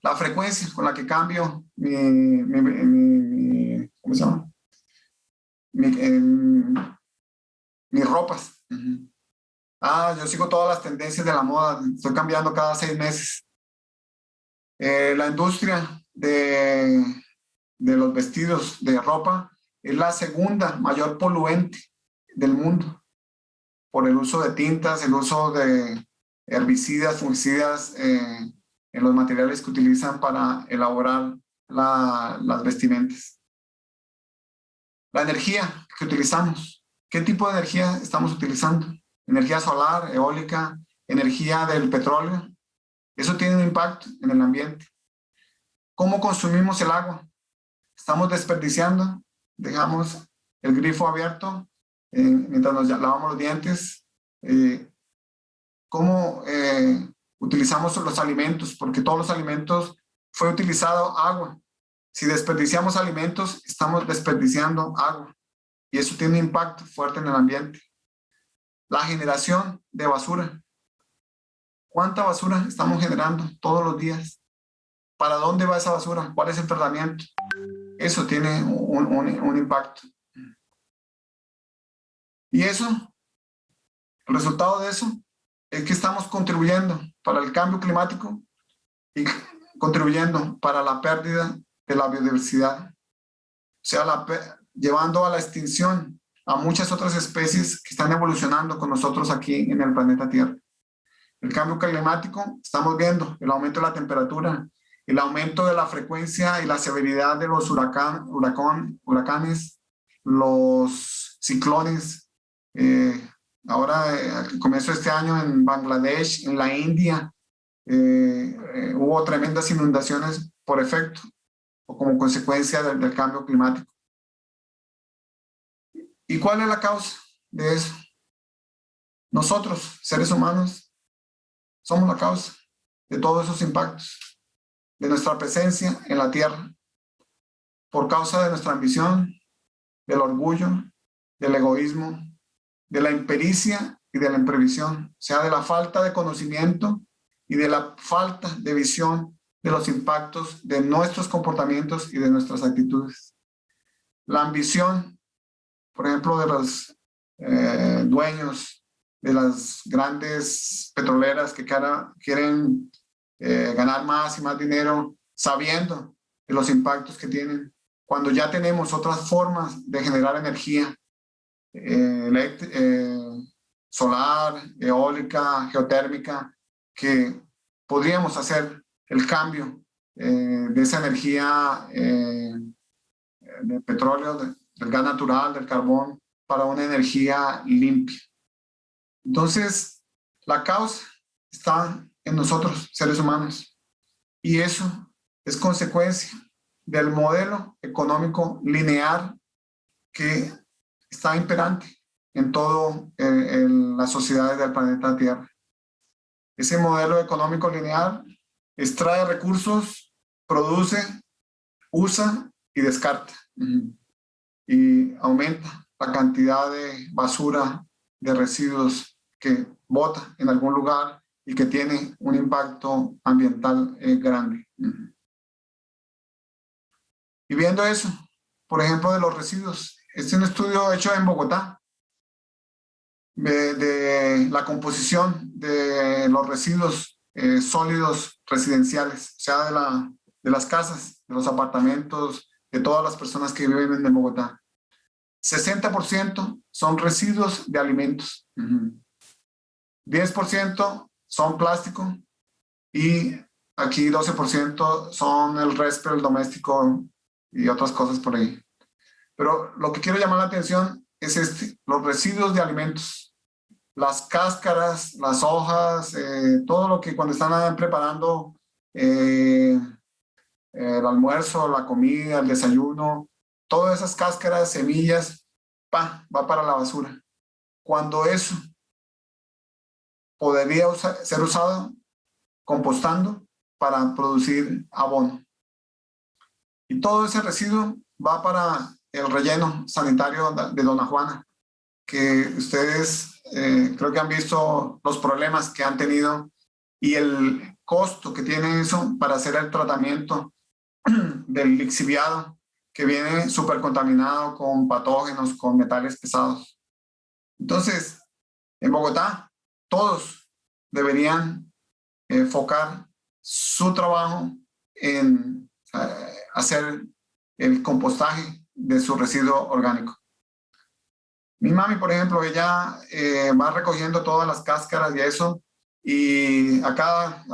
la frecuencia con la que cambio ¿cómo se llama? Mis ropas. Yo sigo todas las tendencias de la moda, estoy cambiando cada 6 meses. La industria de los vestidos de ropa es la segunda mayor poluente del mundo por el uso de tintas, el uso de herbicidas, fungicidas en los materiales que utilizan para elaborar las vestimentas. La energía que utilizamos, ¿qué tipo de energía estamos utilizando? Energía solar, eólica, energía del petróleo. Eso tiene un impacto en el ambiente. ¿Cómo consumimos el agua? Estamos desperdiciando, dejamos el grifo abierto mientras nos lavamos los dientes. ¿Cómo utilizamos los alimentos? Porque todos los alimentos fue utilizado agua. Si desperdiciamos alimentos, estamos desperdiciando agua. Y eso tiene un impacto fuerte en el ambiente. La generación de basura. ¿Cuánta basura estamos generando todos los días? ¿Para dónde va esa basura? ¿Cuál es el tratamiento? Eso tiene un impacto. Y eso, el resultado de eso, es que estamos contribuyendo para el cambio climático y contribuyendo para la pérdida de la biodiversidad. O sea, llevando a la extinción a muchas otras especies que están evolucionando con nosotros aquí en el planeta Tierra. El cambio climático, estamos viendo el aumento de la temperatura, el aumento de la frecuencia y la severidad de los huracanes, los ciclones. Ahora, al comienzo de este año en Bangladesh, en la India, hubo tremendas inundaciones por efecto o como consecuencia del cambio climático. ¿Y cuál es la causa de eso? Nosotros, seres humanos, somos la causa de todos esos impactos, de nuestra presencia en la Tierra, por causa de nuestra ambición, del orgullo, del egoísmo, de la impericia y de la imprevisión, o sea, de la falta de conocimiento y de la falta de visión de los impactos de nuestros comportamientos y de nuestras actitudes. La ambición, por ejemplo, de los dueños de las grandes petroleras que quieren ganar más y más dinero, sabiendo de los impactos que tienen, cuando ya tenemos otras formas de generar energía, solar, eólica, geotérmica, que podríamos hacer el cambio de esa energía del petróleo, del gas natural, del carbón, para una energía limpia. Entonces, la causa está en nosotros, seres humanos, y eso es consecuencia del modelo económico lineal que está imperante en todo en las sociedades del planeta Tierra. Ese modelo económico lineal extrae recursos, produce, usa y descarta. Y aumenta la cantidad de basura de residuos que bota en algún lugar y que tiene un impacto ambiental grande. Y viendo eso, por ejemplo, de los residuos, este es un estudio hecho en Bogotá de la composición de los residuos sólidos residenciales, o sea, de las casas, de los apartamentos, de todas las personas que viven en Bogotá. 60% son residuos de alimentos, 10% son plástico y aquí 12% son el resto del doméstico y otras cosas por ahí. Pero lo que quiero llamar la atención es los residuos de alimentos, las cáscaras, las hojas, todo lo que cuando están preparando el almuerzo, la comida, el desayuno, todas esas cáscaras, semillas, va para la basura. Cuando eso podría ser usado compostando para producir abono. Y todo ese residuo va para el relleno sanitario de Dona Juana, que ustedes creo que han visto los problemas que han tenido y el costo que tiene eso para hacer el tratamiento del lixiviado, que viene súper contaminado con patógenos, con metales pesados. Entonces, en Bogotá, todos deberían enfocar su trabajo en hacer el compostaje de su residuo orgánico. Mi mami, por ejemplo, ella va recogiendo todas las cáscaras y eso, y a cada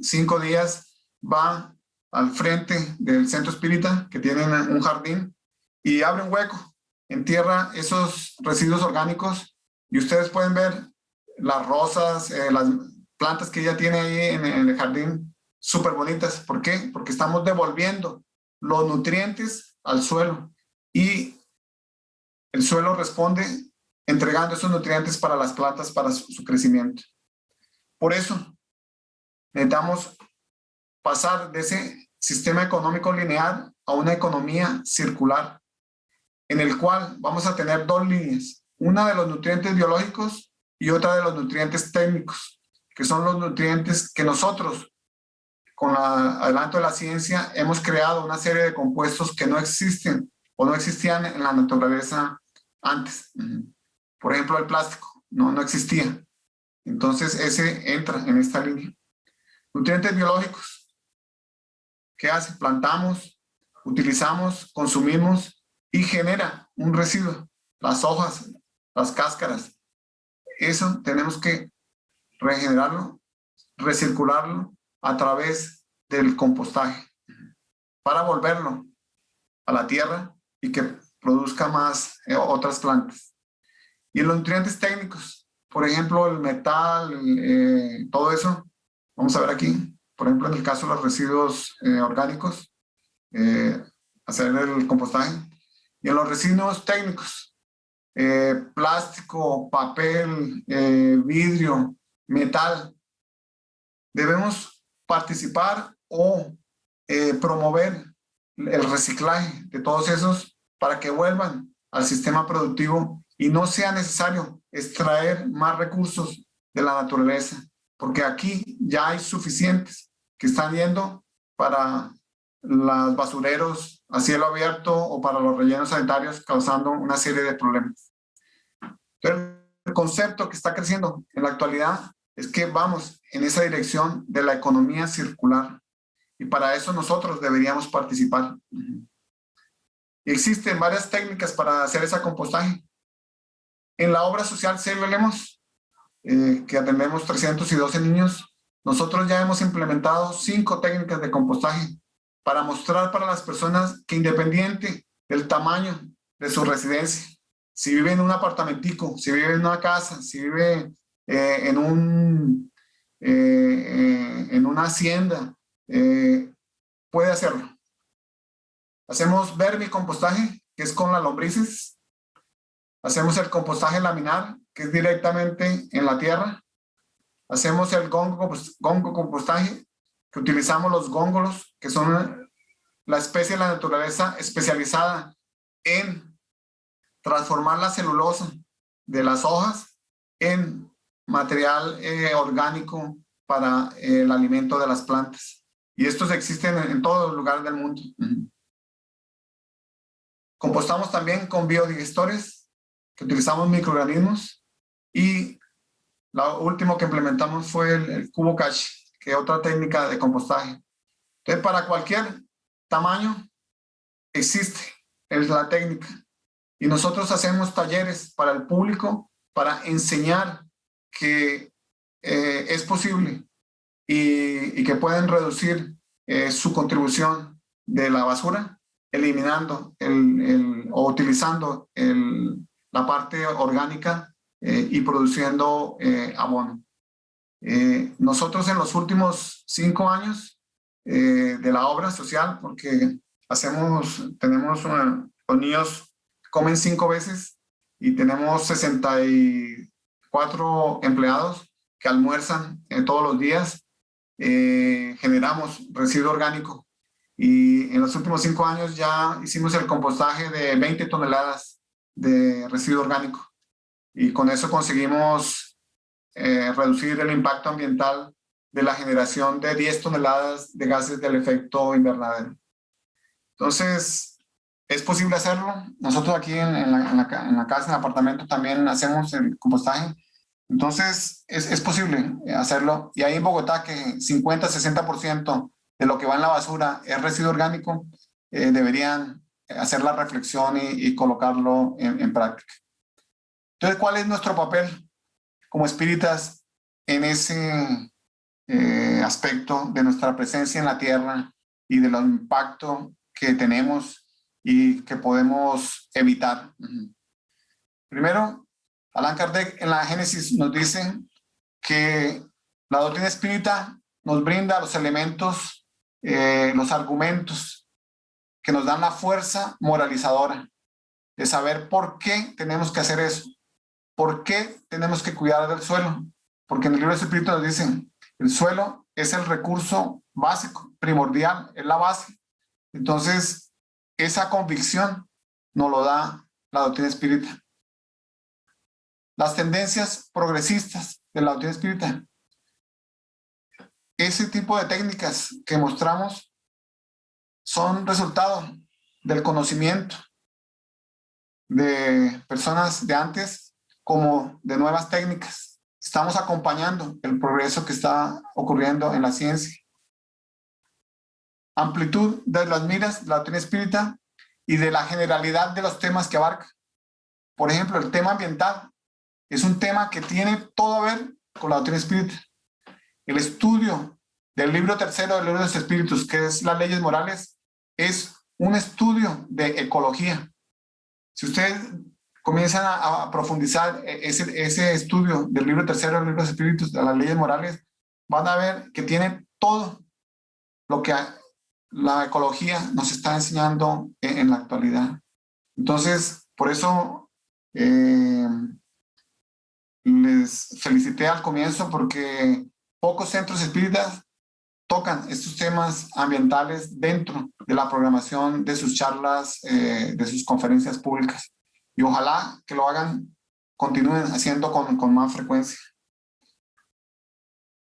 5 días va al frente del centro espírita, que tienen un jardín, y abre un hueco, entierra esos residuos orgánicos, y ustedes pueden ver las rosas, las plantas que ella tiene ahí en el jardín, súper bonitas. ¿Por qué? Porque estamos devolviendo los nutrientes al suelo, y el suelo responde entregando esos nutrientes para las plantas, para su crecimiento. Por eso necesitamos pasar de ese sistema económico lineal a una economía circular, en el cual vamos a tener 2 líneas, una de los nutrientes biológicos y otra de los nutrientes técnicos, que son los nutrientes que nosotros, con el adelanto de la ciencia, hemos creado una serie de compuestos que no existen o no existían en la naturaleza antes. Por ejemplo, el plástico no existía. Entonces, ese entra en esta línea. Nutrientes biológicos. ¿Qué hace? Plantamos, utilizamos, consumimos y genera un residuo. Las hojas, las cáscaras. Eso tenemos que regenerarlo, recircularlo a través del compostaje para volverlo a la tierra y que produzca más otras plantas. Y los nutrientes técnicos, por ejemplo, el metal, todo eso, vamos a ver aquí, por ejemplo, en el caso de los residuos orgánicos, hacer el compostaje. Y en los residuos técnicos, plástico, papel, vidrio, metal, debemos participar o promover el reciclaje de todos esos para que vuelvan al sistema productivo y no sea necesario extraer más recursos de la naturaleza, porque aquí ya hay suficientes que están yendo para los basureros a cielo abierto o para los rellenos sanitarios, causando una serie de problemas. Entonces, el concepto que está creciendo en la actualidad es que vamos en esa dirección de la economía circular, y para eso nosotros deberíamos participar. Y existen varias técnicas para hacer ese compostaje. En la obra social Cielo Lemos, que atendemos 312 niños, nosotros ya hemos implementado 5 técnicas de compostaje para mostrar para las personas que, independiente del tamaño de su residencia, si vive en un apartamentico, si vive en una casa, si vive en una hacienda, puede hacerlo. Hacemos vermicompostaje, que es con las lombrices. Hacemos el compostaje laminar, que es directamente en la tierra. Hacemos el gongo compostaje, que utilizamos los góngolos, que son la especie de la naturaleza especializada en transformar la celulosa de las hojas en material orgánico para el alimento de las plantas. Y estos existen en todos los lugares del mundo. Compostamos también con biodigestores, que utilizamos microorganismos, y lo último que implementamos fue el cubo cache, que es otra técnica de compostaje. Entonces, para cualquier tamaño existe la técnica. Y nosotros hacemos talleres para el público para enseñar que es posible y que pueden reducir su contribución de la basura, eliminando o utilizando la parte orgánica y produciendo abono. Nosotros en los últimos 5 años de la obra social, porque tenemos los niños comen 5 veces y tenemos 64 empleados que almuerzan todos los días, generamos residuo orgánico. Y en los últimos 5 años ya hicimos el compostaje de 20 toneladas de residuo orgánico. Y con eso conseguimos reducir el impacto ambiental de la generación de 10 toneladas de gases del efecto invernadero. Entonces, es posible hacerlo. Nosotros aquí en la casa, en el apartamento, también hacemos el compostaje. Entonces, es posible hacerlo. Y ahí en Bogotá, que 50-60% de lo que va en la basura es residuo orgánico, deberían hacer la reflexión y colocarlo en práctica. Entonces, ¿cuál es nuestro papel como espíritas en ese aspecto de nuestra presencia en la tierra y del impacto que tenemos y que podemos evitar? Primero, Allan Kardec en la Génesis nos dice que la doctrina espírita nos brinda los elementos, los argumentos que nos dan la fuerza moralizadora de saber por qué tenemos que hacer eso, por qué tenemos que cuidar del suelo, porque en el libro de Espíritu nos dicen el suelo es el recurso básico, primordial, es la base. Entonces, esa convicción nos lo da la doctrina espírita. Las tendencias progresistas de la doctrina espírita. Ese tipo de técnicas que mostramos son resultado del conocimiento de personas de antes como de nuevas técnicas. Estamos acompañando el progreso que está ocurriendo en la ciencia. Amplitud de las miras de la doctrina espírita y de la generalidad de los temas que abarca. Por ejemplo, el tema ambiental es un tema que tiene todo a ver con la doctrina espírita. El estudio del libro tercero del libro de los espíritus, que es las leyes morales, es un estudio de ecología. Si ustedes comienzan a profundizar ese estudio del libro tercero del libro de los espíritus, de las leyes morales, van a ver que tiene todo lo que la ecología nos está enseñando en la actualidad. Entonces, por eso les felicité al comienzo, porque pocos centros espíritas tocan estos temas ambientales dentro de la programación de sus charlas, de sus conferencias públicas. Y ojalá que lo hagan, continúen haciendo con más frecuencia.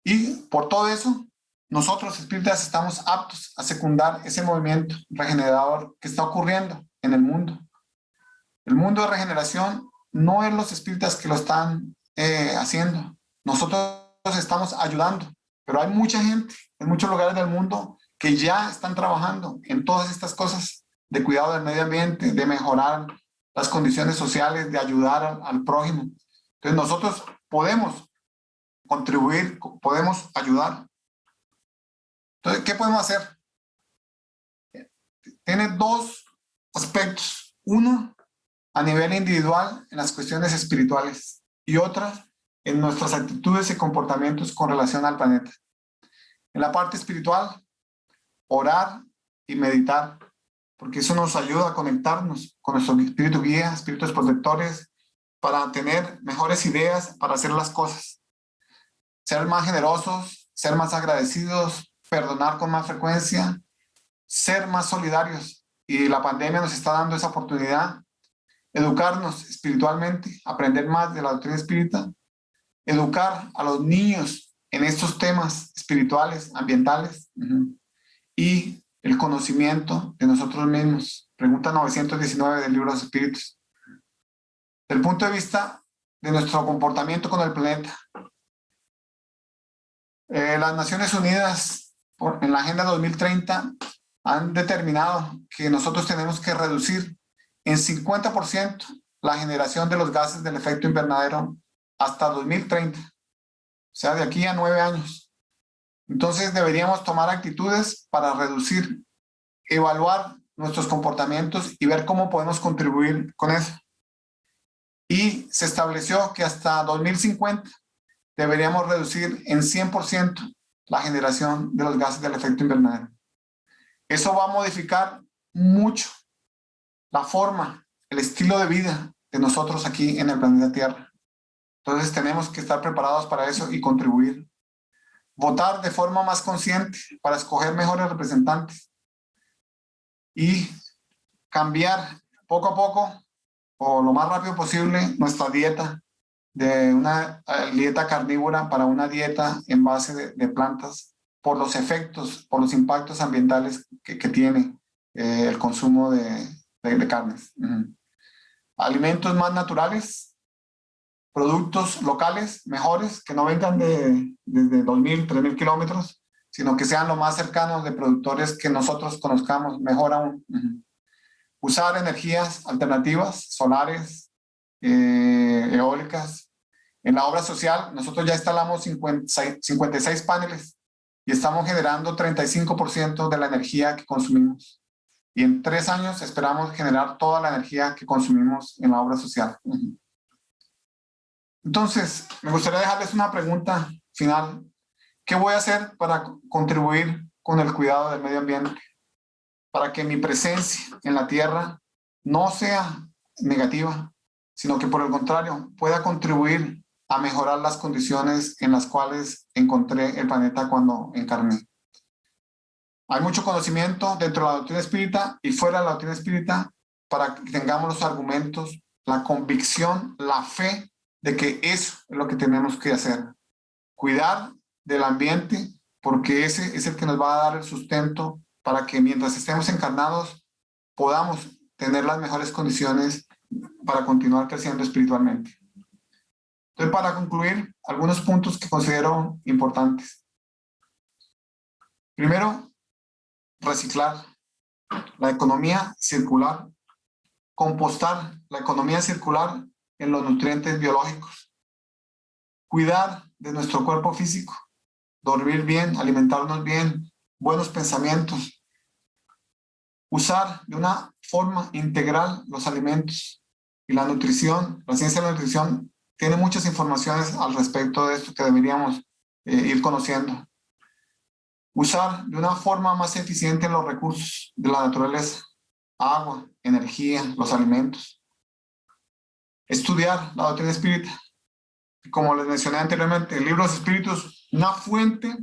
Y por todo eso, nosotros espíritas estamos aptos a secundar ese movimiento regenerador que está ocurriendo en el mundo. El mundo de regeneración no es los espíritas que lo están haciendo. Nosotros estamos ayudando, pero hay mucha gente en muchos lugares del mundo que ya están trabajando en todas estas cosas de cuidado del medio ambiente, de mejorar las condiciones sociales, de ayudar al prójimo. Entonces nosotros podemos contribuir, podemos ayudar. Entonces, ¿qué podemos hacer? Tiene 2 aspectos. Uno, a nivel individual, en las cuestiones espirituales, y otra, en nuestras actitudes y comportamientos con relación al planeta. En la parte espiritual, orar y meditar, porque eso nos ayuda a conectarnos con nuestro espíritu guía, espíritus protectores, para tener mejores ideas para hacer las cosas. Ser más generosos, ser más agradecidos, perdonar con más frecuencia, ser más solidarios. Y la pandemia nos está dando esa oportunidad educarnos espiritualmente, aprender más de la doctrina espírita, educar a los niños en estos temas espirituales, ambientales, y el conocimiento de nosotros mismos. Pregunta 919 del Libro de los Espíritus. Desde el punto de vista de nuestro comportamiento con el planeta, las Naciones Unidas en la Agenda 2030 han determinado que nosotros tenemos que reducir en 50% la generación de los gases del efecto invernadero hasta 2030, o sea, de aquí a 9 años. Entonces deberíamos tomar actitudes para reducir, evaluar nuestros comportamientos y ver cómo podemos contribuir con eso. Y se estableció que hasta 2050 deberíamos reducir en 100% la generación de los gases del efecto invernadero. Eso va a modificar mucho la forma, el estilo de vida de nosotros aquí en el planeta Tierra. Entonces tenemos que estar preparados para eso y contribuir. Votar de forma más consciente para escoger mejores representantes y cambiar poco a poco o lo más rápido posible nuestra dieta de una dieta carnívora para una dieta en base de plantas por los efectos, por los impactos ambientales que tiene el consumo de carnes. Alimentos más naturales, productos locales mejores, que no vengan desde 2.000, 3.000 kilómetros, sino que sean lo más cercanos de productores que nosotros conozcamos, mejor aún. Usar energías alternativas, solares, eólicas. En la obra social, nosotros ya instalamos 56 paneles y estamos generando 35% de la energía que consumimos. Y en 3 años esperamos generar toda la energía que consumimos en la obra social. Entonces, me gustaría dejarles una pregunta final. ¿Qué voy a hacer para contribuir con el cuidado del medio ambiente? Para que mi presencia en la Tierra no sea negativa, sino que por el contrario pueda contribuir a mejorar las condiciones en las cuales encontré el planeta cuando encarné. Hay mucho conocimiento dentro de la doctrina espírita y fuera de la doctrina espírita para que tengamos los argumentos, la convicción, la fe de que eso es lo que tenemos que hacer. Cuidar del ambiente, porque ese es el que nos va a dar el sustento para que mientras estemos encarnados podamos tener las mejores condiciones para continuar creciendo espiritualmente. Entonces, para concluir, algunos puntos que considero importantes. Primero, reciclar, la economía circular, compostar, la economía circular en los nutrientes biológicos, cuidar de nuestro cuerpo físico, dormir bien, alimentarnos bien, buenos pensamientos, usar de una forma integral los alimentos y la nutrición. La ciencia de la nutrición tiene muchas informaciones al respecto de esto que deberíamos ir conociendo. Usar de una forma más eficiente los recursos de la naturaleza, agua, energía, los alimentos. Estudiar la doctrina espírita. Como les mencioné anteriormente, el Libro de los Espíritus, una fuente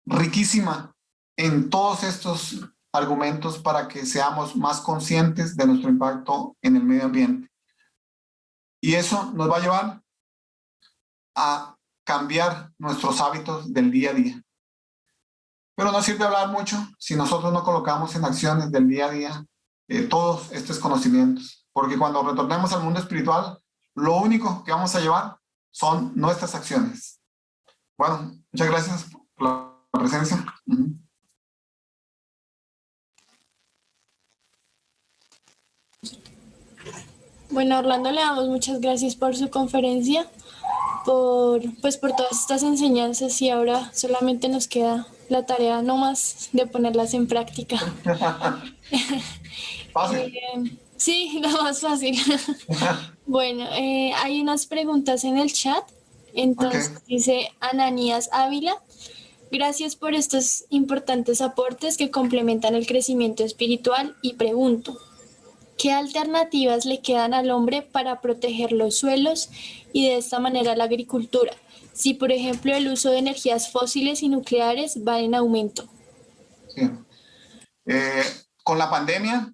riquísima en todos estos argumentos para que seamos más conscientes de nuestro impacto en el medio ambiente. Y eso nos va a llevar a cambiar nuestros hábitos del día a día. Pero no sirve hablar mucho si nosotros no colocamos en acciones del día a día todos estos conocimientos. Porque cuando retornemos al mundo espiritual, lo único que vamos a llevar son nuestras acciones. Bueno, muchas gracias por la presencia. Bueno, Orlando, le damos muchas gracias por su conferencia, por todas estas enseñanzas, y ahora solamente nos queda la tarea no más de ponerlas en práctica. Fácil. Sí, lo más fácil. Bueno, hay unas preguntas en el chat. Entonces, dice Ananías Ávila: gracias por estos importantes aportes que complementan el crecimiento espiritual, y pregunto, ¿qué alternativas le quedan al hombre para proteger los suelos y de esta manera la agricultura, si por ejemplo el uso de energías fósiles y nucleares va en aumento? Sí. Con la pandemia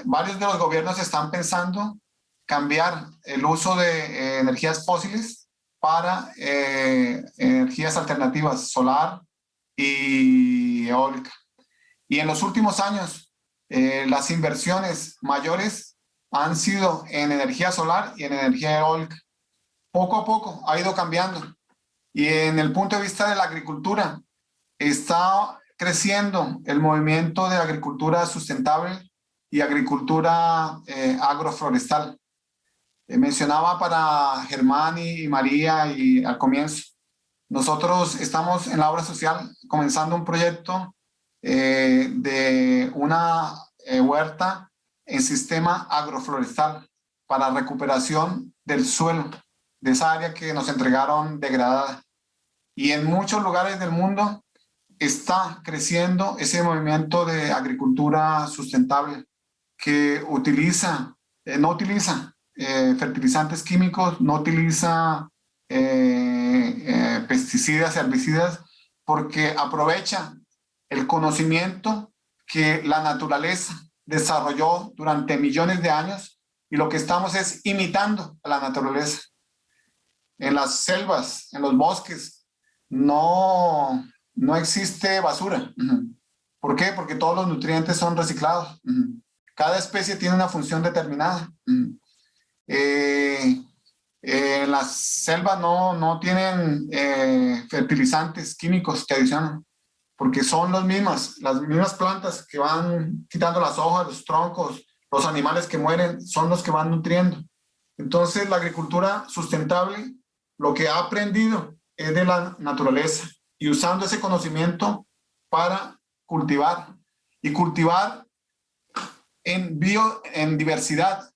varios de los gobiernos están pensando cambiar el uso de energías fósiles para energías alternativas, solar y eólica. Y en los últimos años, las inversiones mayores han sido en energía solar y en energía eólica. Poco a poco ha ido cambiando. Y en el punto de vista de la agricultura, está creciendo el movimiento de agricultura sustentable y agricultura agroforestal. Mencionaba para Germán y María y al comienzo, nosotros estamos en la obra social comenzando un proyecto de una huerta en sistema agroflorestal para recuperación del suelo, de esa área que nos entregaron degradada. Y en muchos lugares del mundo está creciendo ese movimiento de agricultura sustentable que utiliza, no utiliza fertilizantes químicos, no utiliza pesticidas, herbicidas, porque aprovecha el conocimiento que la naturaleza desarrolló durante millones de años y lo que estamos es imitando a la naturaleza. En las selvas, en los bosques, no existe basura. ¿Por qué? Porque todos los nutrientes son reciclados. Cada especie tiene una función determinada. En las selvas no tienen fertilizantes químicos que adicionan, porque son las mismas plantas que van quitando las hojas, los troncos, los animales que mueren, son los que van nutriendo. Entonces, la agricultura sustentable lo que ha aprendido es de la naturaleza y usando ese conocimiento para cultivar y cultivar en diversidad.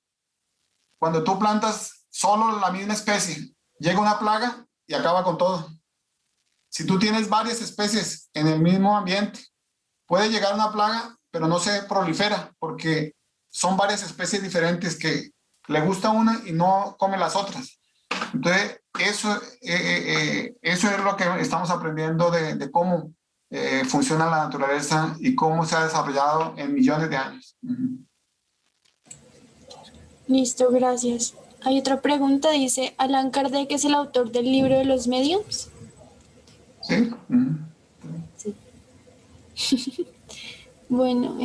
Cuando tú plantas solo la misma especie, llega una plaga y acaba con todo. Si tú tienes varias especies en el mismo ambiente, puede llegar una plaga, pero no se prolifera porque son varias especies diferentes que le gusta una y no come las otras. Entonces, eso es lo que estamos aprendiendo de cómo funciona la naturaleza y cómo se ha desarrollado en millones de años. Listo, gracias. Hay otra pregunta, dice, ¿Allan Kardec es el autor del libro de los mediums? Sí. Sí. Bueno,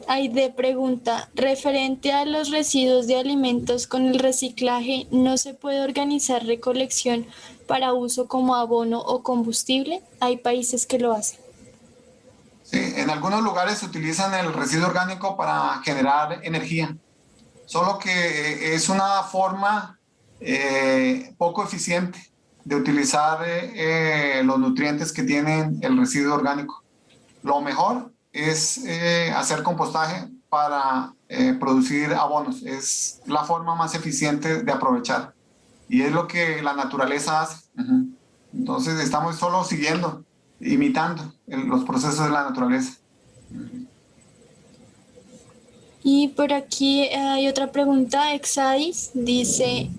hay de pregunta, referente a los residuos de alimentos con el reciclaje, ¿no se puede organizar recolección para uso como abono o combustible? Hay países que lo hacen. Sí, en algunos lugares utilizan el residuo orgánico para generar energía, solo que es una forma poco eficiente de utilizar los nutrientes que tienen el residuo orgánico. Lo mejor es hacer compostaje para producir abonos. Es la forma más eficiente de aprovechar. Y es lo que la naturaleza hace. Entonces estamos solo siguiendo, imitando los procesos de la naturaleza. Y por aquí hay otra pregunta, Exadis, dice,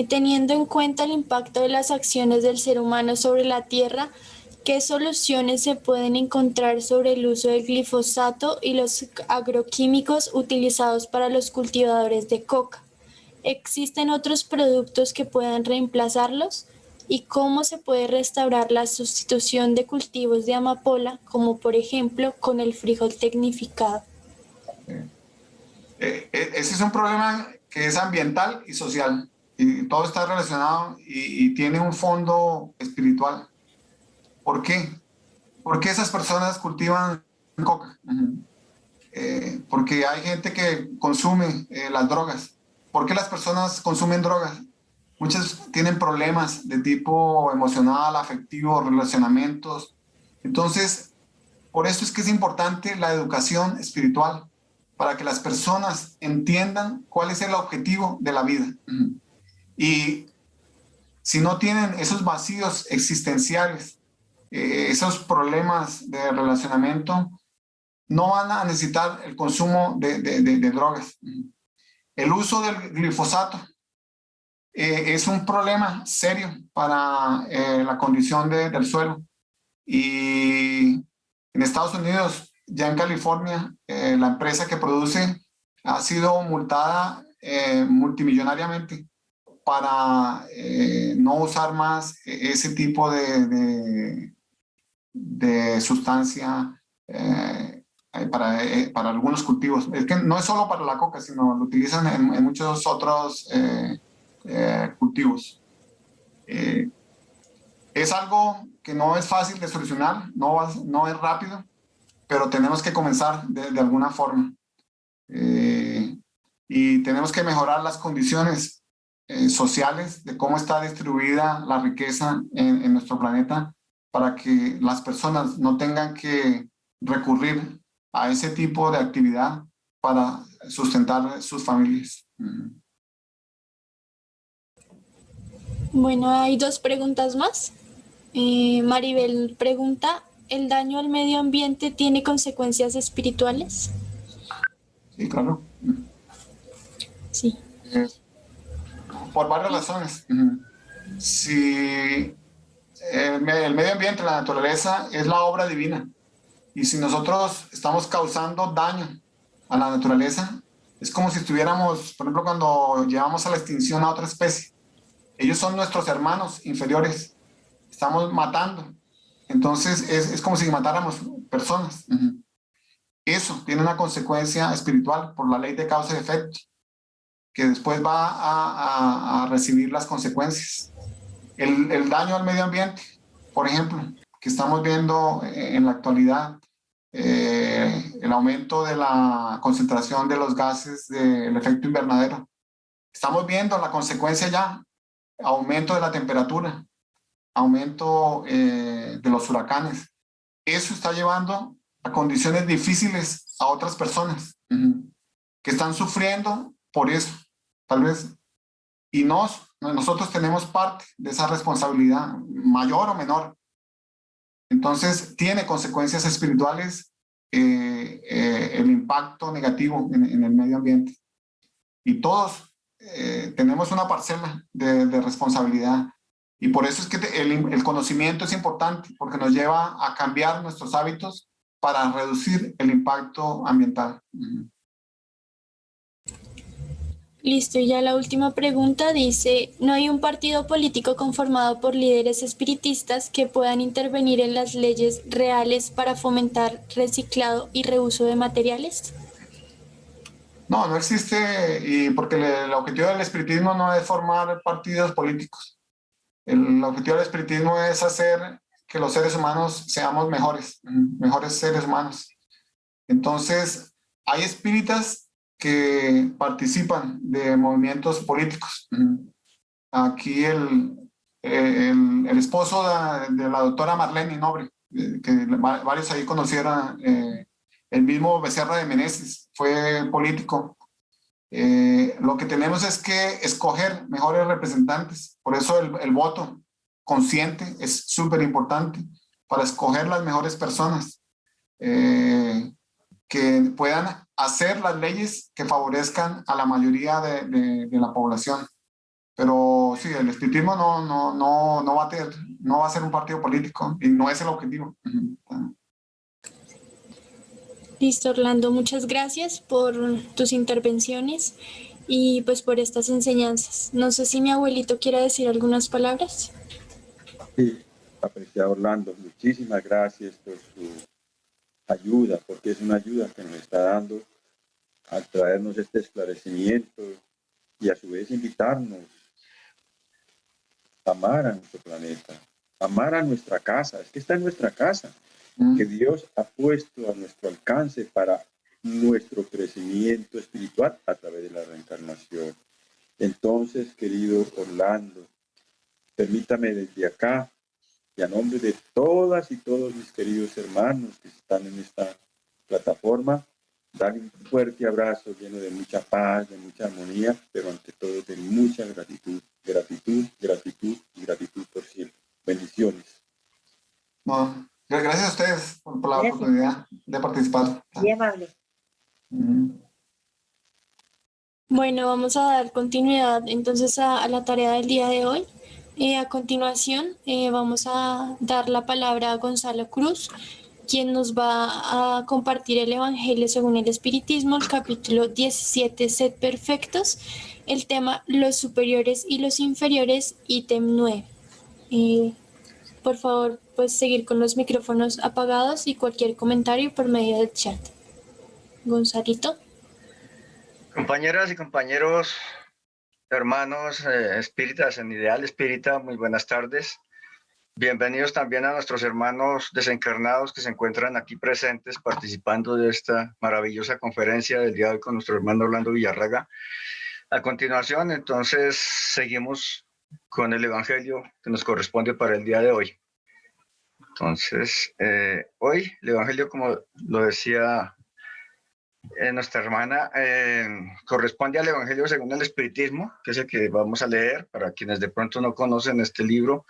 teniendo en cuenta el impacto de las acciones del ser humano sobre la tierra, ¿qué soluciones se pueden encontrar sobre el uso del glifosato y los agroquímicos utilizados para los cultivadores de coca? ¿Existen otros productos que puedan reemplazarlos? ¿Y cómo se puede restaurar la sustitución de cultivos de amapola, como por ejemplo con el frijol tecnificado? Ese es un problema que es ambiental y social, y todo está relacionado y tiene un fondo espiritual. ¿Por qué? Porque esas personas cultivan coca. Porque hay gente que consume las drogas. ¿Por qué las personas consumen drogas? Muchas tienen problemas de tipo emocional, afectivo, relacionamientos. Entonces, por eso es que es importante la educación espiritual, para que las personas entiendan cuál es el objetivo de la vida. Y si no tienen esos vacíos existenciales, esos problemas de relacionamiento, no van a necesitar el consumo de drogas. El uso del glifosato es un problema serio para la condición del suelo. Y en Estados Unidos ya en California, la empresa que produce ha sido multada multimillonariamente para no usar más ese tipo de sustancia para algunos cultivos. Es que no es solo para la coca, sino lo utilizan en muchos otros cultivos. Es algo que no es fácil de solucionar, no es rápido, pero tenemos que comenzar de alguna forma. Y tenemos que mejorar las condiciones sociales de cómo está distribuida la riqueza en nuestro planeta para que las personas no tengan que recurrir a ese tipo de actividad para sustentar sus familias. Bueno, hay dos preguntas más. Maribel pregunta, ¿el daño al medio ambiente tiene consecuencias espirituales? Sí, claro. Sí. Por varias razones. Si el medio ambiente, la naturaleza, es la obra divina. Y si nosotros estamos causando daño a la naturaleza, es como si estuviéramos, por ejemplo, cuando llevamos a la extinción a otra especie. Ellos son nuestros hermanos inferiores. Estamos matando. Entonces, es como si matáramos personas. Eso tiene una consecuencia espiritual por la ley de causa y efecto, que después va a recibir las consecuencias. El daño al medio ambiente, por ejemplo, que estamos viendo en la actualidad, el aumento de la concentración de los gases del efecto invernadero. Estamos viendo la consecuencia ya, aumento de la temperatura, aumento de los huracanes. Eso está llevando a condiciones difíciles a otras personas que están sufriendo por eso, tal vez. Y nosotros tenemos parte de esa responsabilidad, mayor o menor. Entonces, tiene consecuencias espirituales el impacto negativo en el medio ambiente. Y todos tenemos una parcela de responsabilidad. Y por eso es que el conocimiento es importante, porque nos lleva a cambiar nuestros hábitos para reducir el impacto ambiental. Listo, y ya la última pregunta dice, ¿no hay un partido político conformado por líderes espiritistas que puedan intervenir en las leyes reales para fomentar reciclado y reuso de materiales? No, no existe, y porque el objetivo del espiritismo no es formar partidos políticos. El objetivo del espiritismo es hacer que los seres humanos seamos mejores seres humanos. Entonces, hay espíritas que participan de movimientos políticos. Aquí el esposo de la doctora Marlene Nobre, que varios ahí conocieran, el mismo Becerra de Meneses, fue político. Lo que tenemos es que escoger mejores representantes. Por eso el voto consciente es súper importante para escoger las mejores personas que puedan hacer las leyes que favorezcan a la mayoría de la población. Pero sí, el espiritismo no va a ser un partido político y no es el objetivo. Listo, Orlando, muchas gracias por tus intervenciones y pues por estas enseñanzas. No sé si mi abuelito quiere decir algunas palabras. Sí, apreciado Orlando, muchísimas gracias por su ayuda, porque es una ayuda que nos está dando a traernos este esclarecimiento y a su vez invitarnos a amar a nuestro planeta, amar a nuestra casa. Es que está en nuestra casa, que Dios ha puesto a nuestro alcance para nuestro crecimiento espiritual a través de la reencarnación. Entonces, querido Orlando, permítame desde acá y a nombre de todas y todos mis queridos hermanos que están en esta plataforma, dar un fuerte abrazo lleno de mucha paz, de mucha armonía, pero ante todo de mucha gratitud, gratitud, gratitud y gratitud por siempre. Bendiciones. No, gracias a ustedes por la oportunidad de participar. Muy amable. Bueno, vamos a dar continuidad entonces a la tarea del día de hoy. A continuación, vamos a dar la palabra a Gonzalo Cruz. quien nos va a compartir el Evangelio según el Espiritismo, el capítulo 17, Sed Perfectos, el tema Los Superiores y los Inferiores, ítem 9. Por favor, pues seguir con los micrófonos apagados y cualquier comentario por medio del chat. Gonzalito. Compañeras y compañeros, hermanos espíritas en Ideal Espírita, muy buenas tardes. Bienvenidos también a nuestros hermanos desencarnados que se encuentran aquí presentes participando de esta maravillosa conferencia del día de hoy con nuestro hermano Orlando Villarraga. A continuación, entonces, seguimos con el Evangelio que nos corresponde para el día de hoy. Entonces, hoy el Evangelio, como lo decía nuestra hermana, corresponde al Evangelio según el Espiritismo, que es el que vamos a leer para quienes de pronto no conocen este libro,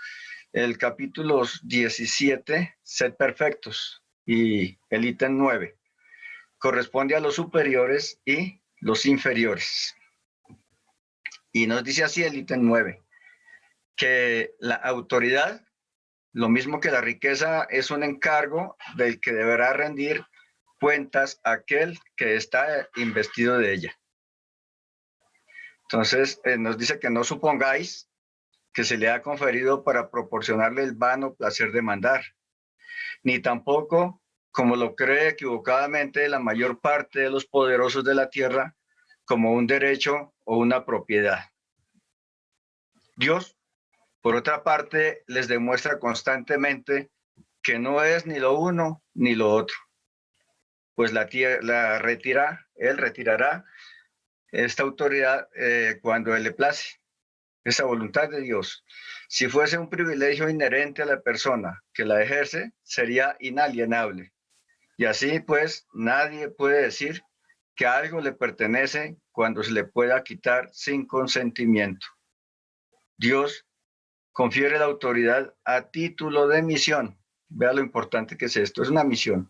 el capítulo 17, Sed Perfectos, y el ítem 9, corresponde a los superiores y los inferiores. Y nos dice así el ítem 9, que la autoridad, lo mismo que la riqueza, es un encargo del que deberá rendir cuentas aquel que está investido de ella. Entonces, nos dice que no supongáis que se le ha conferido para proporcionarle el vano placer de mandar, ni tampoco, como lo cree equivocadamente la mayor parte de los poderosos de la tierra, como un derecho o una propiedad. Dios, por otra parte, les demuestra constantemente que no es ni lo uno ni lo otro, pues él retirará esta autoridad cuando él le place. Esa voluntad de Dios, si fuese un privilegio inherente a la persona que la ejerce, sería inalienable. Y así pues, nadie puede decir que algo le pertenece cuando se le pueda quitar sin consentimiento. Dios confiere la autoridad a título de misión. Vea lo importante que es esto, es una misión,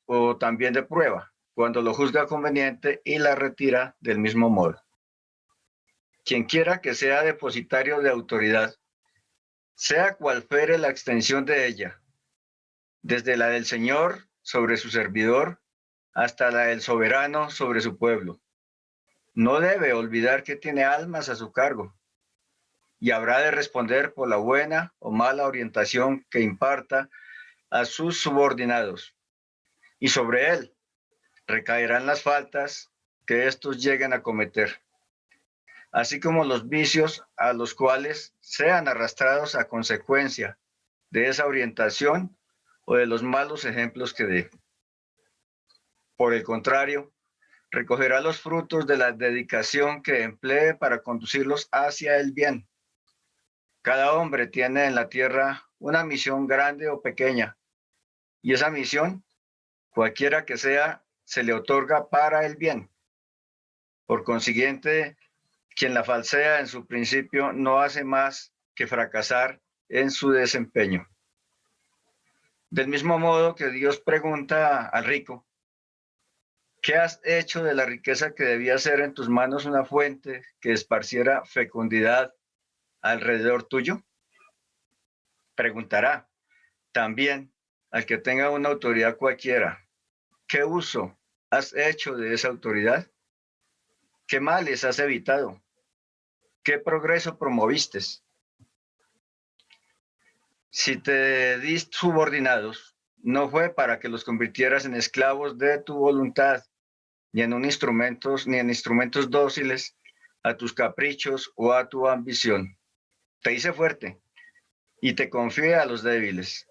o también de prueba, cuando lo juzga conveniente y la retira del mismo modo. Quien quiera que sea depositario de autoridad, sea cual fuere la extensión de ella, desde la del Señor sobre su servidor hasta la del soberano sobre su pueblo, no debe olvidar que tiene almas a su cargo y habrá de responder por la buena o mala orientación que imparta a sus subordinados. Y sobre él recaerán las faltas que éstos lleguen a cometer, así como los vicios a los cuales sean arrastrados a consecuencia de esa orientación o de los malos ejemplos que dé. Por el contrario, recogerá los frutos de la dedicación que emplee para conducirlos hacia el bien. Cada hombre tiene en la tierra una misión grande o pequeña, y esa misión, cualquiera que sea, se le otorga para el bien. Por consiguiente, quien la falsea en su principio no hace más que fracasar en su desempeño. Del mismo modo que Dios pregunta al rico, ¿qué has hecho de la riqueza que debía ser en tus manos una fuente que esparciera fecundidad alrededor tuyo? Preguntará también al que tenga una autoridad cualquiera, ¿qué uso has hecho de esa autoridad? ¿Qué males has evitado? ¿Qué progreso promoviste? Si te diste subordinados, no fue para que los convirtieras en esclavos de tu voluntad, ni en instrumentos dóciles a tus caprichos o a tu ambición. Te hice fuerte y te confié a los débiles,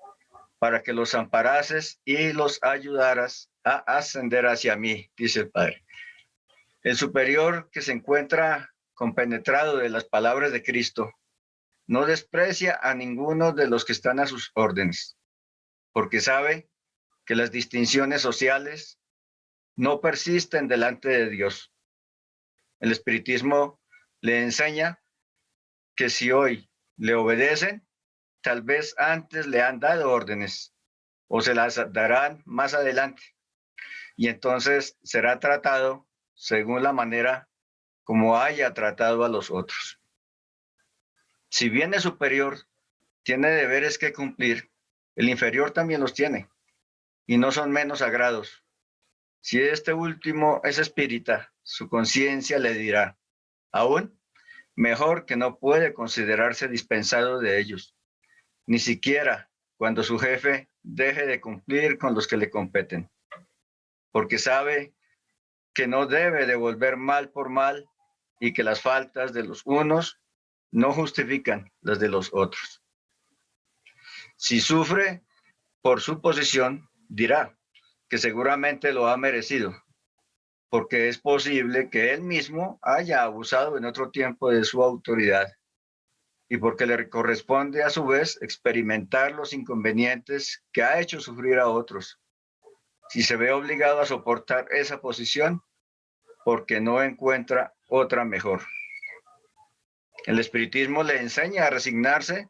para que los amparases y los ayudaras a ascender hacia mí, dice el Padre. El superior que se encuentra compenetrado de las palabras de Cristo no desprecia a ninguno de los que están a sus órdenes, porque sabe que las distinciones sociales no persisten delante de Dios. El espiritismo le enseña que si hoy le obedecen, tal vez antes le han dado órdenes o se las darán más adelante, y entonces será tratado según la manera como haya tratado a los otros. Si bien el superior tiene deberes que cumplir, el inferior también los tiene. y no son menos sagrados. Si este último es espírita, su conciencia le dirá, aún mejor que no puede considerarse dispensado de ellos, ni siquiera cuando su jefe deje de cumplir con los que le competen, porque sabe que no debe devolver mal por mal y que las faltas de los unos no justifican las de los otros. Si sufre por su posición, dirá que seguramente lo ha merecido, porque es posible que él mismo haya abusado en otro tiempo de su autoridad y porque le corresponde a su vez experimentar los inconvenientes que ha hecho sufrir a otros. Si se ve obligado a soportar esa posición, porque no encuentra otra mejor. El espiritismo le enseña a resignarse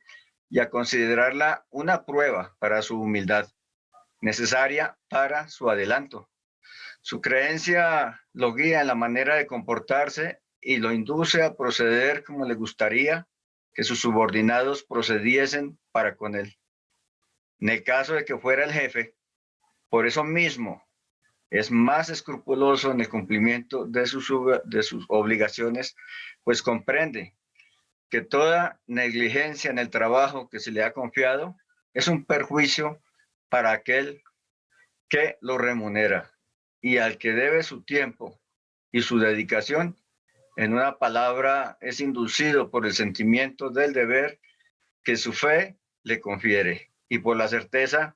y a considerarla una prueba para su humildad, necesaria para su adelanto. Su creencia lo guía en la manera de comportarse y lo induce a proceder como le gustaría que sus subordinados procediesen para con él. En el caso de que fuera el jefe, por eso mismo es más escrupuloso en el cumplimiento de sus obligaciones, pues comprende que toda negligencia en el trabajo que se le ha confiado es un perjuicio para aquel que lo remunera y al que debe su tiempo y su dedicación. En una palabra, es inducido por el sentimiento del deber que su fe le confiere y por la certeza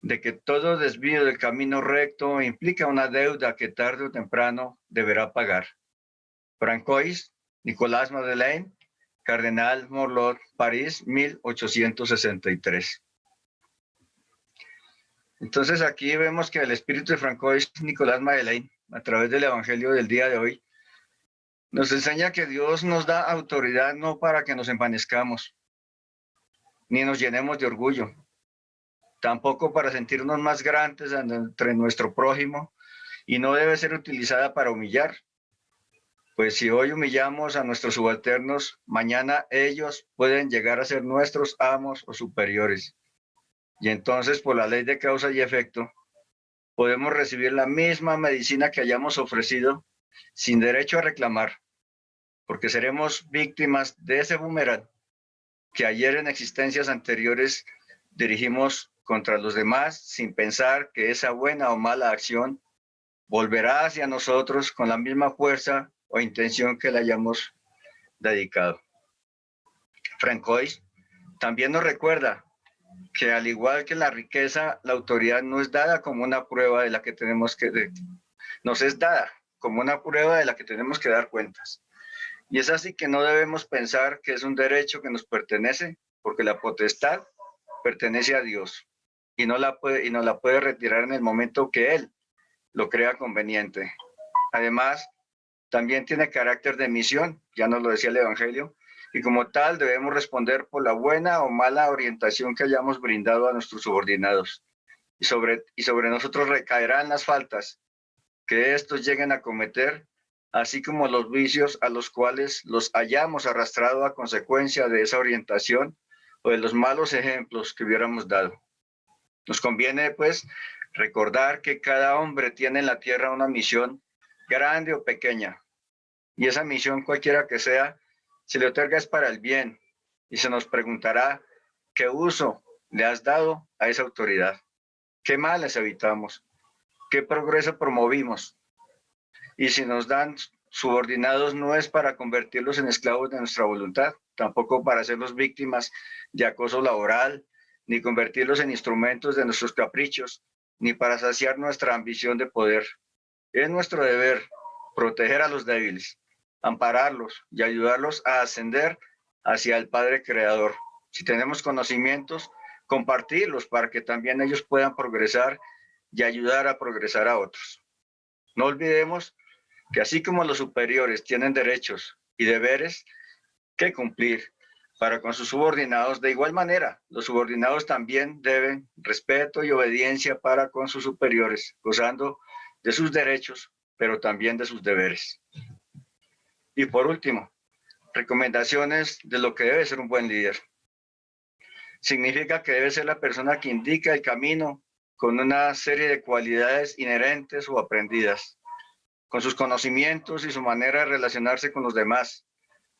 de que todo desvío del camino recto implica una deuda que tarde o temprano deberá pagar. Francois, Nicolas Madeleine, Cardenal Morlot, París, 1863. Entonces aquí vemos que el espíritu de Francois, Nicolas Madeleine, a través del Evangelio del día de hoy, nos enseña que Dios nos da autoridad no para que nos envanezcamos, ni nos llenemos de orgullo, tampoco para sentirnos más grandes entre nuestro prójimo, y no debe ser utilizada para humillar. Pues si hoy humillamos a nuestros subalternos, mañana ellos pueden llegar a ser nuestros amos o superiores. Y entonces, por la ley de causa y efecto, podemos recibir la misma medicina que hayamos ofrecido sin derecho a reclamar, porque seremos víctimas de ese boomerang que ayer en existencias anteriores dirigimos contra los demás sin pensar que esa buena o mala acción volverá hacia nosotros con la misma fuerza o intención que le hayamos dedicado. Francois también nos recuerda que al igual que la riqueza, la autoridad no es dada como una prueba de la que nos es dada como una prueba de la que tenemos que dar cuentas. Y es así que no debemos pensar que es un derecho que nos pertenece, porque la potestad pertenece a Dios y no la puede retirar en el momento que Él lo crea conveniente. Además, también tiene carácter de misión, ya nos lo decía el Evangelio, y como tal debemos responder por la buena o mala orientación que hayamos brindado a nuestros subordinados. Y sobre nosotros recaerán las faltas que estos lleguen a cometer, así como los vicios a los cuales los hayamos arrastrado a consecuencia de esa orientación o de los malos ejemplos que hubiéramos dado. Nos conviene, pues, recordar que cada hombre tiene en la tierra una misión, grande o pequeña, y esa misión, cualquiera que sea, se le otorga es para el bien, y se nos preguntará qué uso le has dado a esa autoridad, qué males evitamos, qué progreso promovimos, y si nos dan subordinados no es para convertirlos en esclavos de nuestra voluntad, tampoco para hacerlos víctimas de acoso laboral, ni convertirlos en instrumentos de nuestros caprichos, ni para saciar nuestra ambición de poder. Es nuestro deber proteger a los débiles, ampararlos y ayudarlos a ascender hacia el Padre Creador. Si tenemos conocimientos, compartirlos para que también ellos puedan progresar y ayudar a progresar a otros. No olvidemos que así como los superiores tienen derechos y deberes que cumplir para con sus subordinados, de igual manera, los subordinados también deben respeto y obediencia para con sus superiores, gozando de sus derechos, pero también de sus deberes. Y por último, recomendaciones de lo que debe ser un buen líder. Significa que debe ser la persona que indica el camino con una serie de cualidades inherentes o aprendidas, con sus conocimientos y su manera de relacionarse con los demás,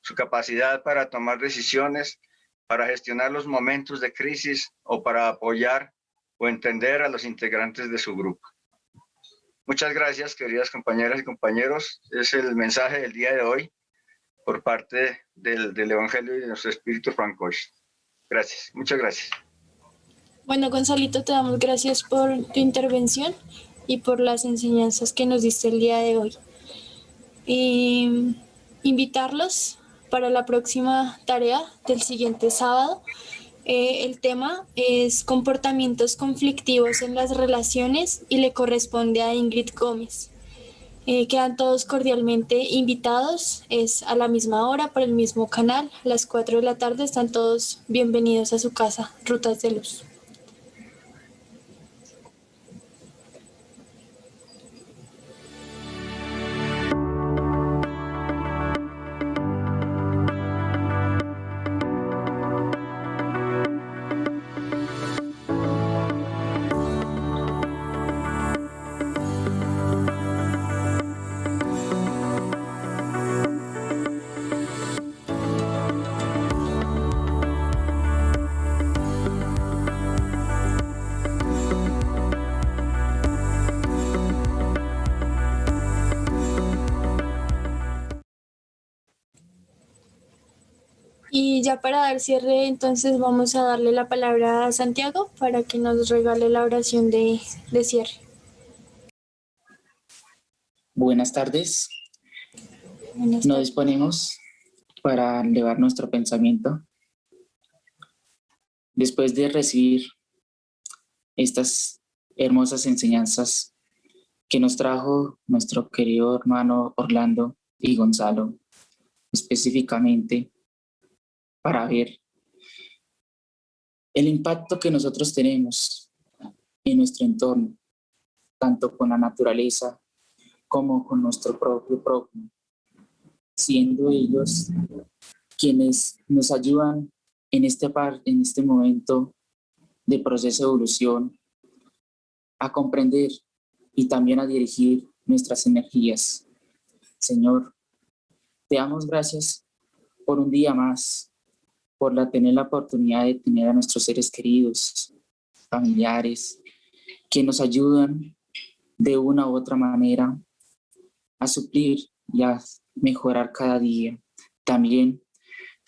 su capacidad para tomar decisiones, para gestionar los momentos de crisis o para apoyar o entender a los integrantes de su grupo. Muchas gracias, queridas compañeras y compañeros. Es el mensaje del día de hoy por parte del Evangelio y de nuestro Espíritu Francois. Gracias, muchas gracias. Bueno, Gonzalito, te damos gracias por tu intervención y por las enseñanzas que nos diste el día de hoy. Invitarlos para la próxima tarea del siguiente sábado. El tema es comportamientos conflictivos en las relaciones y le corresponde a Ingrid Gómez. Quedan todos cordialmente invitados, es a la misma hora por el mismo canal, a las 4 de la tarde. Están todos bienvenidos a su casa, Rutas de Luz. Y ya para dar cierre, entonces vamos a darle la palabra a Santiago para que nos regale la oración de cierre. Buenas tardes. Buenas Nos tardes. disponemos para elevar nuestro pensamiento. Después de recibir estas hermosas enseñanzas que nos trajo nuestro querido hermano Orlando y Gonzalo, específicamente para ver el impacto que nosotros tenemos en nuestro entorno, tanto con la naturaleza como con nuestro propio prójimo, siendo ellos quienes nos ayudan en este momento de proceso de evolución a comprender y también a dirigir nuestras energías. Señor, te damos gracias por un día más, por tener la oportunidad de tener a nuestros seres queridos, familiares, que nos ayudan de una u otra manera a suplir y a mejorar cada día. También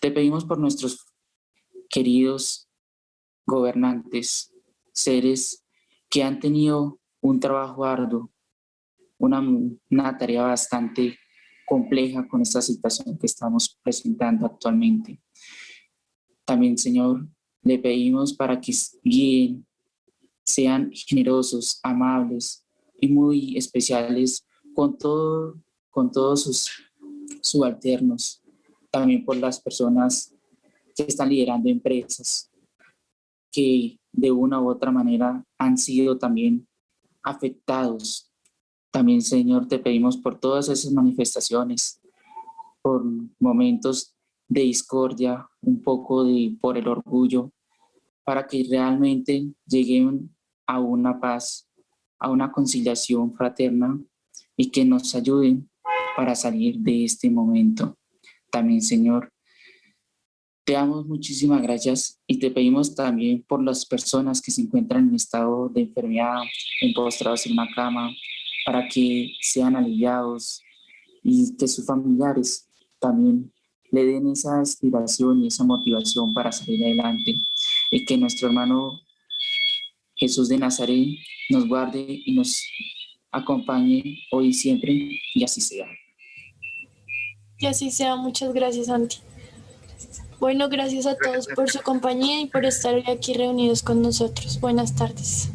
te pedimos por nuestros queridos gobernantes, seres que han tenido un trabajo arduo, una tarea bastante compleja con esta situación que estamos presentando actualmente. También, Señor, le pedimos para que guíen, sean generosos, amables y muy especiales con todos sus subalternos, también por las personas que están liderando empresas, que de una u otra manera han sido también afectados. También, Señor, te pedimos por todas esas manifestaciones, por momentos de discordia, un poco por el orgullo, para que realmente lleguen a una paz, a una conciliación fraterna y que nos ayuden para salir de este momento. También, Señor, te damos muchísimas gracias y te pedimos también por las personas que se encuentran en estado de enfermedad, postrados en una cama, para que sean aliviados y que sus familiares también le den esa inspiración y esa motivación para salir adelante, y que nuestro hermano Jesús de Nazaret nos guarde y nos acompañe hoy y siempre, y así sea. Y así sea. Muchas gracias, Santi. Bueno, gracias a todos por su compañía y por estar hoy aquí reunidos con nosotros. Buenas tardes.